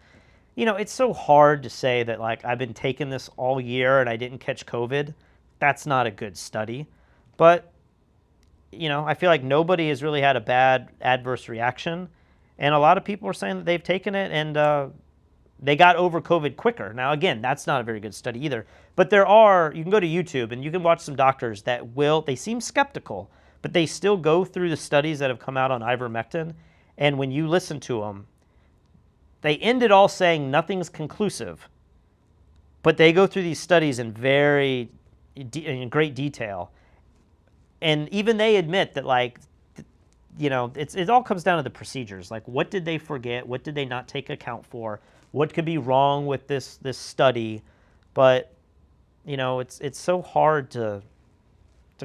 it's so hard to say that like I've been taking this all year and I didn't catch COVID. That's not a good study, but I feel like nobody has really had a bad adverse reaction, and a lot of people are saying that they've taken it and they got over COVID quicker. Now, again, that's not a very good study either. But you can go to YouTube and you can watch some doctors that they seem skeptical, but they still go through the studies that have come out on ivermectin. And when you listen to them, they end it all saying nothing's conclusive. But they go through these studies in in great detail. And even they admit that, like, it all comes down to the procedures. Like, what did they forget? What did they not take account for? What could be wrong with this study? But it's so hard to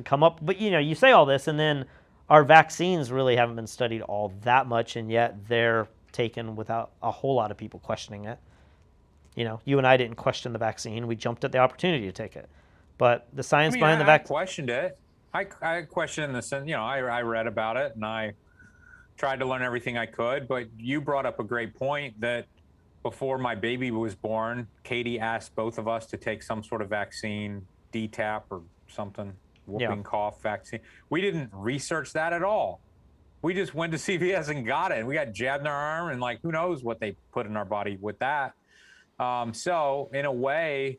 come up. But you say all this, and then our vaccines really haven't been studied all that much, and yet they're taken without a whole lot of people questioning it. You and I didn't question the vaccine; we jumped at the opportunity to take it. But the science behind the I vaccine. questioned it. I questioned this, and I read about it, and I tried to learn everything I could. But you brought up a great point that before my baby was born, Katie asked both of us to take some sort of vaccine, DTaP or something, whooping cough vaccine. We didn't research that at all. We just went to CVS and got it. And we got jabbed in our arm, and like, who knows what they put in our body with that. So in a way,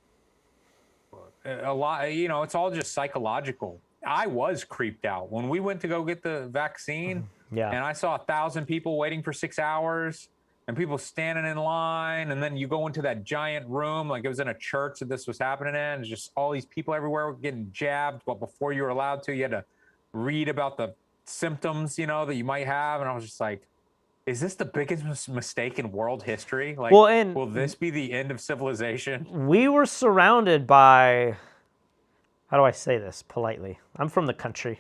a lot, it's all just psychological. I was creeped out when we went to go get the vaccine. Yeah. And I saw 1,000 people waiting for 6 hours and people standing in line. And then you go into that giant room, like it was in a church that this was happening in. And just all these people everywhere getting jabbed. But before you were allowed to, you had to read about the symptoms, that you might have. And I was just like, is this the biggest mistake in world history? Like, will this be the end of civilization? We were surrounded by, how do I say this politely? I'm from the country.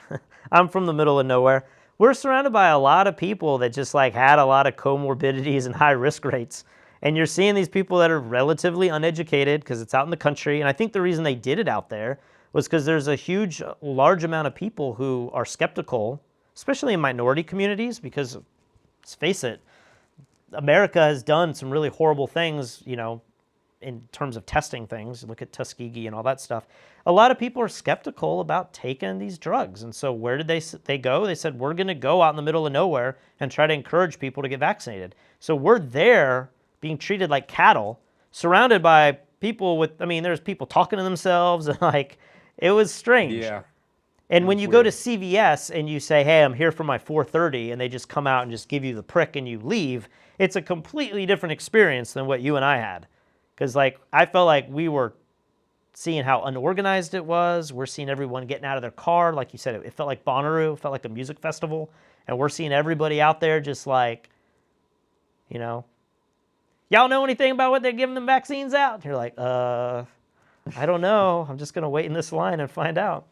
I'm from the middle of nowhere. We're surrounded by a lot of people that just like had a lot of comorbidities and high risk rates. And you're seeing these people that are relatively uneducated because it's out in the country. And I think the reason they did it out there was because there's a large amount of people who are skeptical, especially in minority communities, because let's face it, America has done some really horrible things, in terms of testing things. Look at Tuskegee and all that stuff. A lot of people are skeptical about taking these drugs. And so where did they go? They said, we're going to go out in the middle of nowhere and try to encourage people to get vaccinated. So we're there being treated like cattle, surrounded by people there's people talking to themselves. And like, it was strange. Yeah. And when you go to CVS and you say, hey, I'm here for my 4:30, and they just come out and just give you the prick and you leave, it's a completely different experience than what you and I had. Because like I felt like we were seeing how unorganized it was. We're seeing everyone getting out of their car. Like you said, it felt like Bonnaroo. It felt like a music festival. And we're seeing everybody out there just like, y'all know anything about what they're giving them vaccines out? And you're like, I don't know. I'm just going to wait in this line and find out.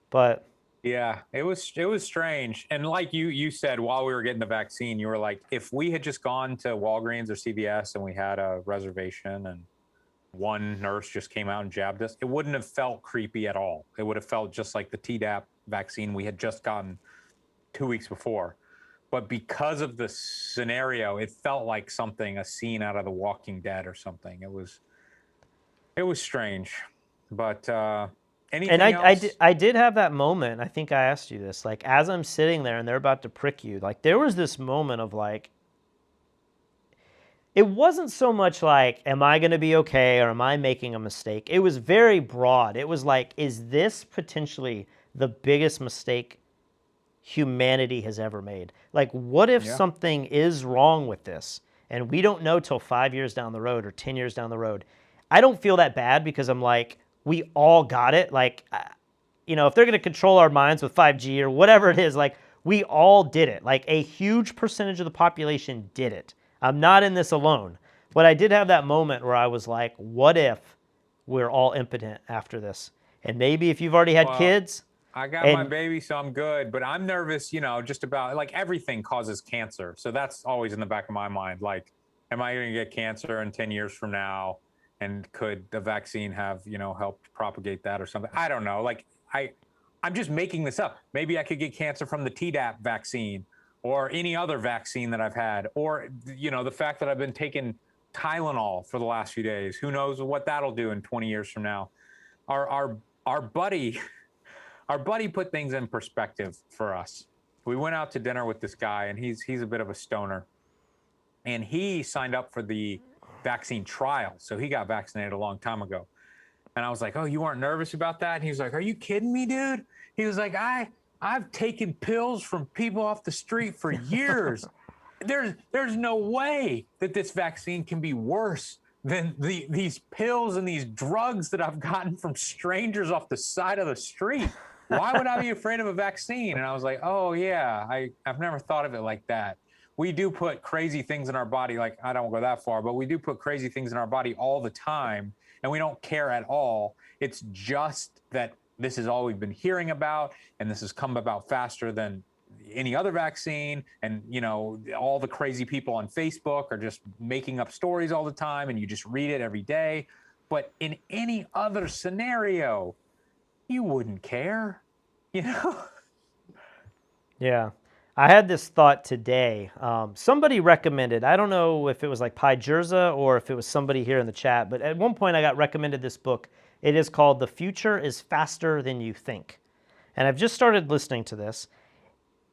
But yeah, it was strange. And like you said, while we were getting the vaccine, you were like, if we had just gone to Walgreens or CVS and we had a reservation and one nurse just came out and jabbed us, it wouldn't have felt creepy at all. It would have felt just like the Tdap vaccine we had just gotten 2 weeks before. But because of the scenario, it felt like a scene out of The Walking Dead or something. It was strange. But anything else? I did have that moment. I think I asked you this. Like, as I'm sitting there and they're about to prick you, like, there was this moment of like, it wasn't so much like, am I going to be okay or am I making a mistake? It was very broad. It was like, is this potentially the biggest mistake humanity has ever made? Like, what if something is wrong with this and we don't know till 5 years down the road or 10 years down the road. I don't feel that bad because I'm like, we all got it. Like, if they're going to control our minds with 5G or whatever it is, like, we all did it. Like, a huge percentage of the population did it. I'm not in this alone. But I did have that moment where I was like, what if we're all impotent after this? And maybe if you've already had kids. I got my baby, so I'm good. But I'm nervous, just about like everything causes cancer. So that's always in the back of my mind. Like, am I going to get cancer in 10 years from now? And could the vaccine have, helped propagate that or something? I don't know. Like, I'm just making this up. Maybe I could get cancer from the Tdap vaccine or any other vaccine that I've had, or, the fact that I've been taking Tylenol for the last few days. Who knows what that'll do in 20 years from now? Our buddy put things in perspective for us. We went out to dinner with this guy, and he's a bit of a stoner, and he signed up for the vaccine trial. So he got vaccinated a long time ago. And I was like, oh, you weren't nervous about that? And he was like, are you kidding me, dude? He was like, I've taken pills from people off the street for years. There's no way that this vaccine can be worse than these pills and these drugs that I've gotten from strangers off the side of the street. Why would I be afraid of a vaccine? And I was like, oh, yeah, I've never thought of it like that. We do put crazy things in our body. Like, I don't go that far, but we do put crazy things in our body all the time, and we don't care at all. It's just that this is all we've been hearing about, and this has come about faster than any other vaccine. And, all the crazy people on Facebook are just making up stories all the time, and you just read it every day. But in any other scenario, you wouldn't care, Yeah. I had this thought today. Somebody recommended, I don't know if it was like Pi Jerza or if it was somebody here in the chat, but at one point I got recommended this book. It is called The Future is Faster Than You Think. And I've just started listening to this.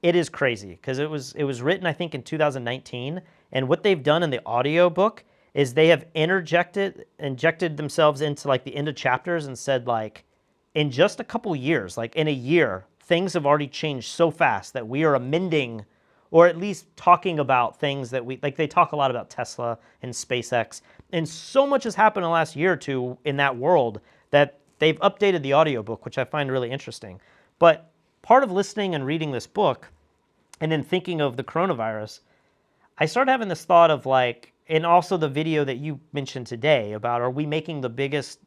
It is crazy because it was written, I think, in 2019. And what they've done in the audio book is they have injected themselves into like the end of chapters and said, like, in just a couple years, like in a year, things have already changed so fast that we are amending, or at least talking about things that they talk a lot about Tesla and SpaceX. And so much has happened in the last year or two in that world that they've updated the audiobook, which I find really interesting. But part of listening and reading this book and then thinking of the coronavirus, I started having this thought of like, and also the video that you mentioned today about, are we making the biggest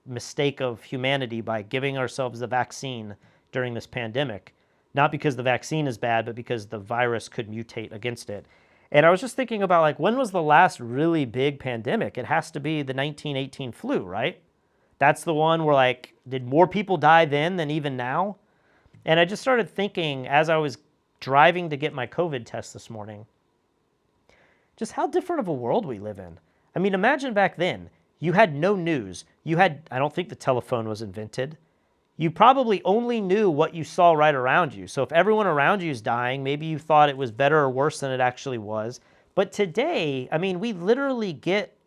mistake of humanity by giving ourselves the vaccine during this pandemic? Not because the vaccine is bad, but because the virus could mutate against it. And I was just thinking about, like, when was the last really big pandemic? It has to be the 1918 flu, right? That's the one where, like, did more people die then than even now? And I just started thinking as I was driving to get my COVID test this morning, just how different of a world we live in. I mean, imagine back then, you had no news. I don't think the telephone was invented. You probably only knew what you saw right around you. So if everyone around you is dying, maybe you thought it was better or worse than it actually was. But today, I mean, we literally get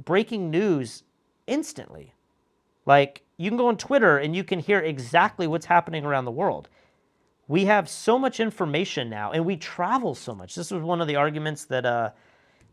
breaking news instantly. Like, you can go on Twitter and you can hear exactly what's happening around the world. We have so much information now, and we travel so much. This was one of the arguments that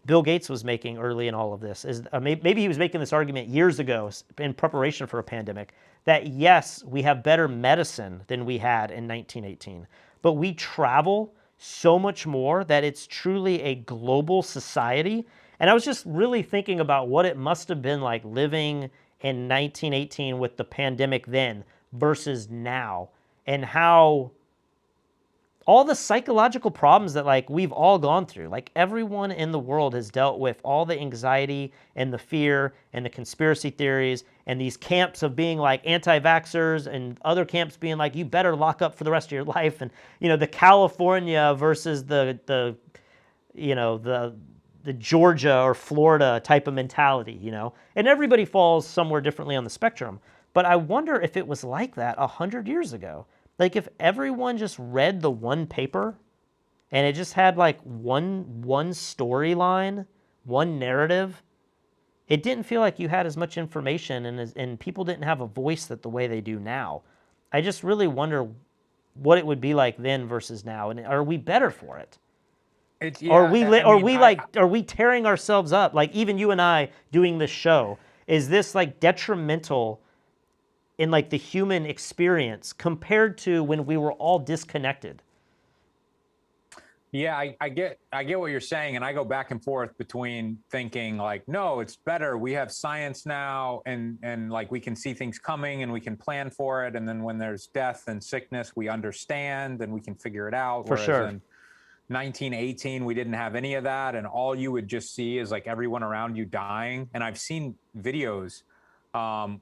Bill Gates was making early in all of this. Maybe he was making this argument years ago in preparation for a pandemic, that yes, we have better medicine than we had in 1918, but we travel so much more that it's truly a global society. And I was just really thinking about what it must have been like living in 1918 with the pandemic then versus now, and how all the psychological problems that like we've all gone through, like everyone in the world has dealt with all the anxiety and the fear and the conspiracy theories and these camps of being like anti-vaxxers and other camps being like, you better lock up for the rest of your life. And, the California versus the Georgia or Florida type of mentality, and everybody falls somewhere differently on the spectrum. But I wonder if it was like that 100 years ago. Like if everyone just read the one paper and it just had like one storyline, one narrative, it didn't feel like you had as much information and people didn't have a voice the way they do now. I just really wonder what it would be like then versus now. And are we better for it? It's Or yeah. I mean, are we tearing ourselves up? Like even you and I doing this show, is this like detrimental in like the human experience compared to when we were all disconnected? yeah, I get what you're saying, and I go back and forth between thinking like, no, it's better. We have science now, and like we can see things coming and we can plan for it. And then when there's death and sickness, we understand and we can figure it out. For Whereas sure. in 1918, we didn't have any of that, and all you would just see is like everyone around you dying. And I've seen videos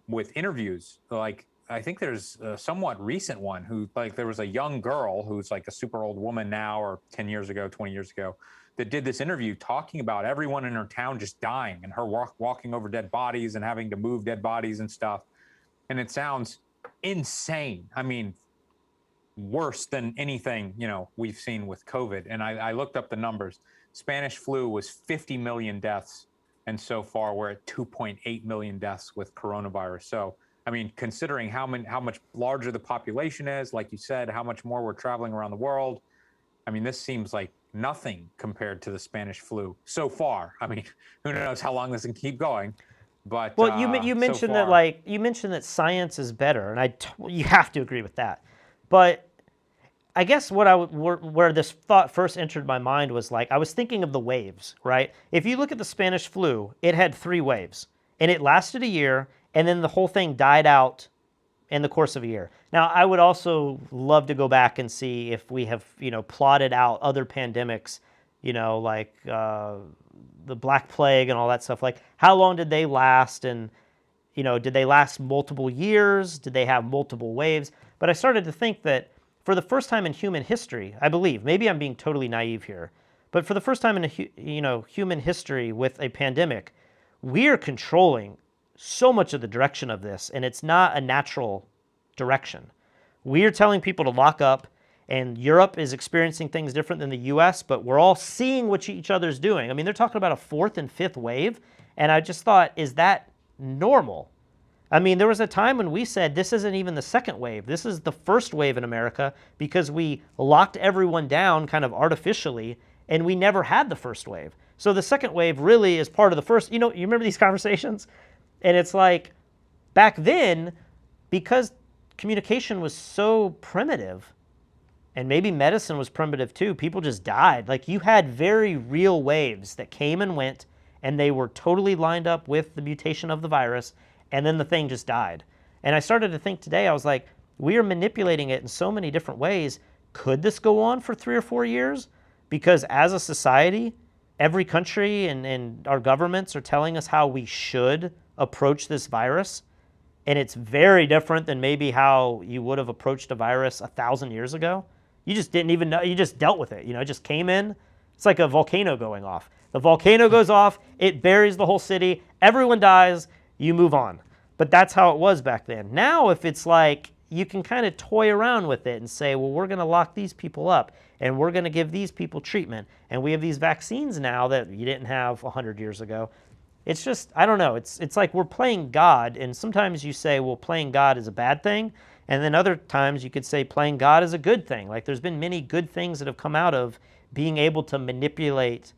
with interviews, like I think there's a somewhat recent one who like there was a young girl who's like a super old woman now, or 10 years ago, 20 years ago, that did this interview talking about everyone in her town just dying and her walking over dead bodies and having to move dead bodies and stuff. And it sounds insane. I mean, worse than anything we've seen with COVID. And I looked up the numbers. Spanish flu was 50 million deaths, and so far we're at 2.8 million deaths with coronavirus. So I mean, considering how much larger the population is, like you said, how much more we're traveling around the world, I mean, this seems like nothing compared to the Spanish flu so far. I mean, who knows how long this can keep going? But Well, you so mentioned that far, like you mentioned that science is better, and you have to agree with that. But I guess where this thought first entered my mind was like I was thinking of the waves, right? If you look at the Spanish flu, it had 3 waves, and it lasted a year, and then the whole thing died out in the course of a year. Now, I would also love to go back and see if we have plotted out other pandemics, like the Black Plague and all that stuff. Like how long did they last, and did they last multiple years? Did they have multiple waves? But I started to think that for the first time in human history, I believe, maybe I'm being totally naive here, but for the first time in human history with a pandemic, we are controlling so much of the direction of this, and it's not a natural direction. We are telling people to lock up, and Europe is experiencing things different than the US, but we're all seeing what each other's doing. I mean, they're talking about a 4th and 5th wave, and I just thought, is that normal? I mean, there was a time when we said this isn't even the second wave. This is the first wave in America because we locked everyone down kind of artificially, and we never had the first wave. So the second wave really is part of the first. You remember these conversations? And it's like back then, because communication was so primitive, and maybe medicine was primitive too, people just died. Like you had very real waves that came and went, and they were totally lined up with the mutation of the virus, and then the thing just died. And I started to think today, I was like, we are manipulating it in so many different ways. Could this go on for 3 or 4 years? Because as a society, every country and our governments are telling us how we should approach this virus. And it's very different than maybe how you would have approached a virus 1,000 years ago. You just didn't even know, you just dealt with it. It just came in. It's like a volcano going off. The volcano goes off, it buries the whole city, everyone dies, you move on. But that's how it was back then. Now, if it's like you can kind of toy around with it and say, well, we're going to lock these people up and we're going to give these people treatment, and we have these vaccines now that you didn't have 100 years ago. It's just, I don't know. It's like we're playing God, and sometimes you say, well, playing God is a bad thing, and then other times you could say playing God is a good thing. Like there's been many good things that have come out of being able to manipulate,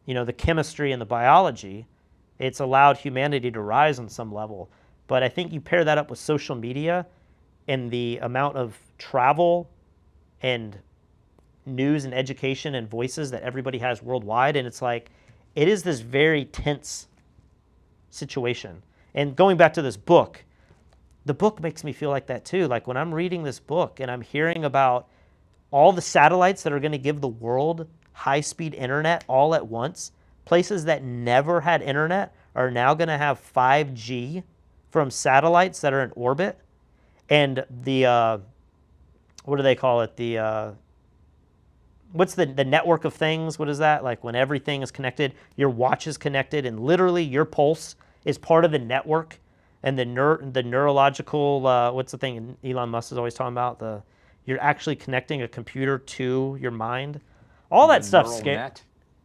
the chemistry and the biology. It's allowed humanity to rise on some level. But I think you pair that up with social media and the amount of travel and news and education and voices that everybody has worldwide, and it's like, it is this very tense situation. And going back to this book, the book makes me feel like that too. Like when I'm reading this book and I'm hearing about all the satellites that are going to give the world high-speed internet all at once, places that never had internet are now going to have 5G from satellites that are in orbit. And the, what do they call it? What's the network of things? What is that? Like when everything is connected, your watch is connected, and literally your pulse is part of the network. And the neurological, what's the thing Elon Musk is always talking about? You're actually connecting a computer to your mind. All the that stuff neural net.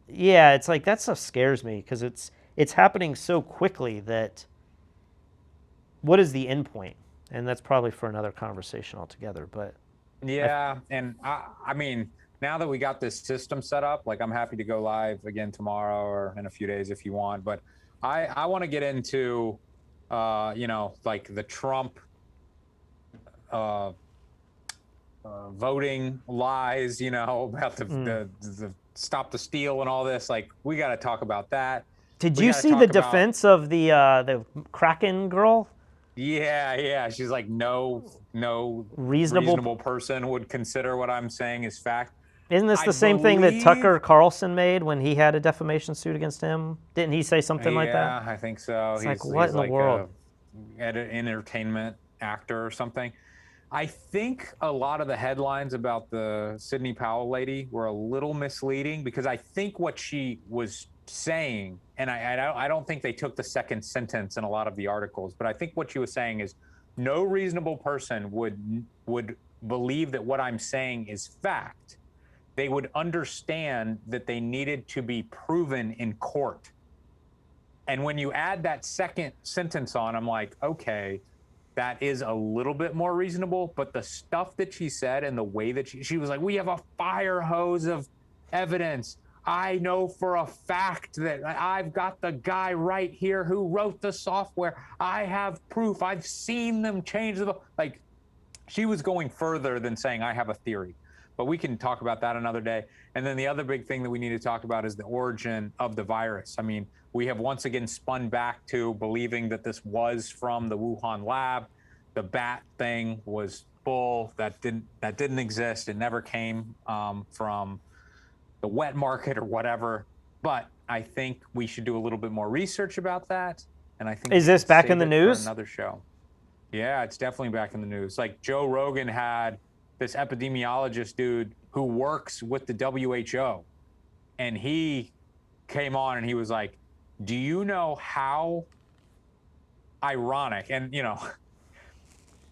Yeah, it's like that stuff scares me because it's happening so quickly that what is the end point? And that's probably for another conversation altogether. But Yeah, and I mean, now that we got this system set up, like I'm happy to go live again tomorrow or in a few days if you want. But I want to get into, like the Trump uh, voting lies, about the stop the steal and all this. Like we got to talk about that. Did We you got to see the talk about, defense of the Kraken girl? yeah. She's like, no Reasonable. reasonable person would consider what I'm saying is fact. Isn't this I the same thing that believe, Tucker Carlson made when he had a defamation suit against him? Didn't he say something like that? yeah, I think so. It's like, what He's in the like world? an entertainment actor or something. I think a lot of the headlines about the Sidney Powell lady were a little misleading because I think what she was saying, and I don't think they took the second sentence in a lot of the articles, but I think what she was saying is no reasonable person would believe that what I'm saying is fact. They would understand that they needed to be proven in court. And when you add that second sentence on, I'm like, okay, that is a little bit more reasonable. But the stuff that she said and the way that she was like, we have a fire hose of evidence. I know for a fact that I've got the guy right here who wrote the software. I have proof. I've seen them change the, like, she was going further than saying I have a theory. But we can talk about that another day. And then the other big thing that we need to talk about is the origin of the virus. I mean, we have once again spun back to believing that this was from the Wuhan lab. The bat thing was bull. That didn't exist. It never came from the wet market or whatever. But I think we should do a little bit more research about that. And I think Is this back in the news? For another show. Yeah, it's definitely back in the news. Like Joe Rogan had this epidemiologist dude who works with the WHO, and he came on and he was like, do you know how ironic, and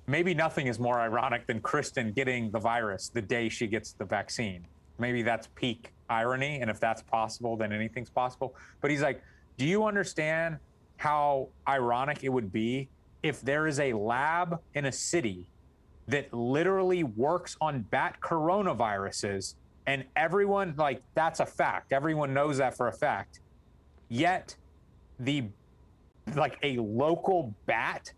maybe nothing is more ironic than Kristen getting the virus the day she gets the vaccine. Maybe that's peak irony, and if that's possible, then anything's possible. But he's like, do you understand how ironic it would be if there is a lab in a city that literally works on bat coronaviruses, and everyone, like, that's a fact. Everyone knows that for a fact. Yet a local bat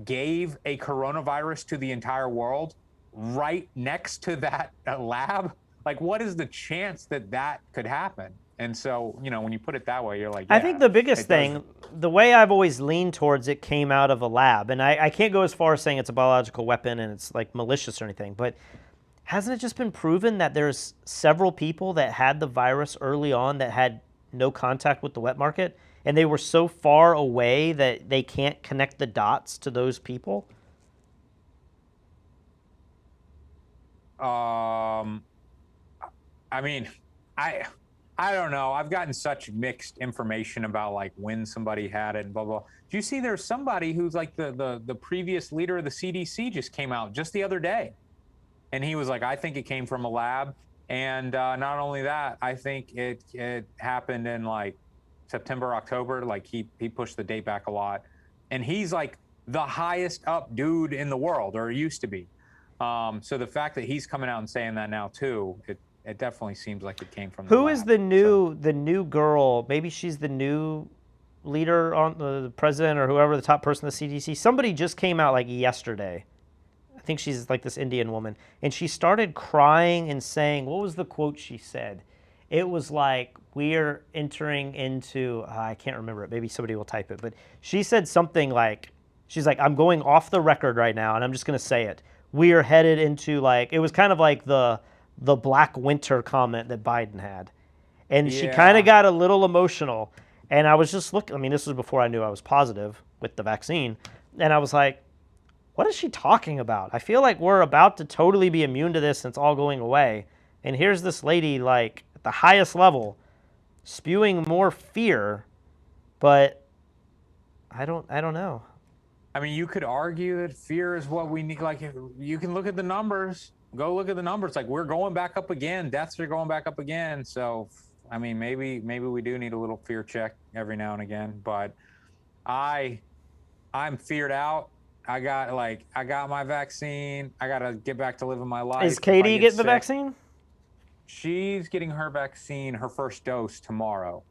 gave a coronavirus to the entire world right next to that lab. Like, what is the chance that that could happen? And so, when you put it that way, you're like, yeah, I think the biggest thing, the way I've always leaned towards it came out of a lab. And I can't go as far as saying it's a biological weapon and it's like malicious or anything, but hasn't it just been proven that there's several people that had the virus early on that had no contact with the wet market, and they were so far away that they can't connect the dots to those people? I mean, I don't know. I've gotten such mixed information about like when somebody had it and blah blah. Do you see there's somebody who's like the previous leader of the CDC just came out just the other day, and he was like, I think it came from a lab, and not only that, I think it happened in like September, October. Like he pushed the date back a lot, and he's like the highest up dude in the world, or used to be. So the fact that he's coming out and saying that now too, it definitely seems like it came from the Who lab. is the new girl? Maybe she's the new leader on the president or whoever, the top person in the CDC. Somebody just came out like yesterday. I think she's like this Indian woman, and she started crying and saying, what was the quote she said? It was like, we're entering into, I can't remember it. Maybe somebody will type it, but she said something like, she's like, I'm going off the record right now, and I'm just going to say it. We are headed into like, it was kind of like the Black Winter comment that Biden had. And she kind of got a little emotional. And I was just looking, I mean, this was before I knew I was positive with the vaccine. And I was like, what is she talking about? I feel like we're about to totally be immune to this and it's all going away. And here's this lady, like, at the highest level, spewing more fear. But I don't know. I mean, you could argue that fear is what we need. Like, you can look at the numbers. Go look at the numbers. Like, we're going back up again. Deaths are going back up again. So, I mean, maybe we do need a little fear check every now and again. But I'm feared out. I got my vaccine. I got to get back to living my life. Is Katie getting the vaccine? She's getting her vaccine, her first dose tomorrow.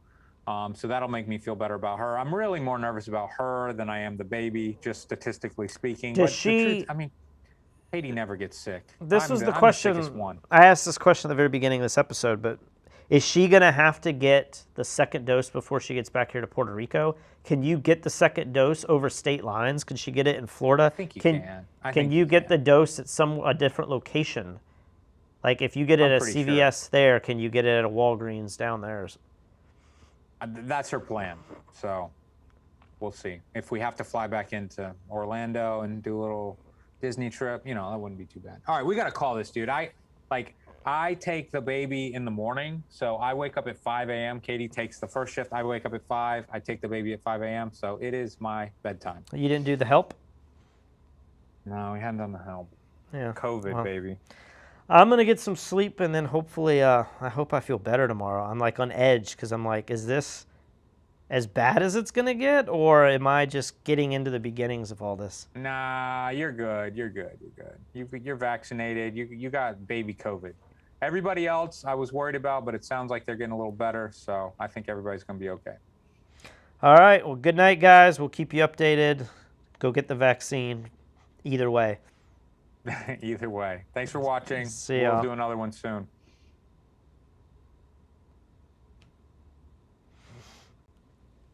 So that'll make me feel better about her. I'm really more nervous about her than I am the baby, just statistically speaking. Does But the truth, she? I mean, Katie never gets sick. This was the I'm the sickest question. one. I asked this question at the very beginning of this episode, but is she going to have to get the second dose before she gets back here to Puerto Rico? Can you get the second dose over state lines? Can she get it in Florida? I think you can. Can you get the dose at a different location? Like if you get it at CVS there, can you get it at a Walgreens down there? That's her plan. So we'll see. If we have to fly back into Orlando and do a little Disney trip, you know, that wouldn't be too bad. All right, we got to call this dude. I take the baby in the morning, so I wake up at 5 a.m. Katie takes the first shift. I wake up at 5. I take the baby at 5 a.m. So it is my bedtime. You didn't do the help? No, we hadn't done the help. Yeah. COVID, well, baby. I'm gonna get some sleep and then hopefully, I hope I feel better tomorrow. I'm like on edge because I'm like, is this as bad as it's gonna get, or am I just getting into the beginnings of all this? Nah, you're good. You're good. You're good. You're vaccinated. You got baby COVID. Everybody else I was worried about, but it sounds like they're getting a little better. So I think everybody's gonna be okay. All right. Well, good night, guys. We'll keep you updated. Go get the vaccine. Either way. Either way. Thanks for watching. See ya. We'll do another one soon.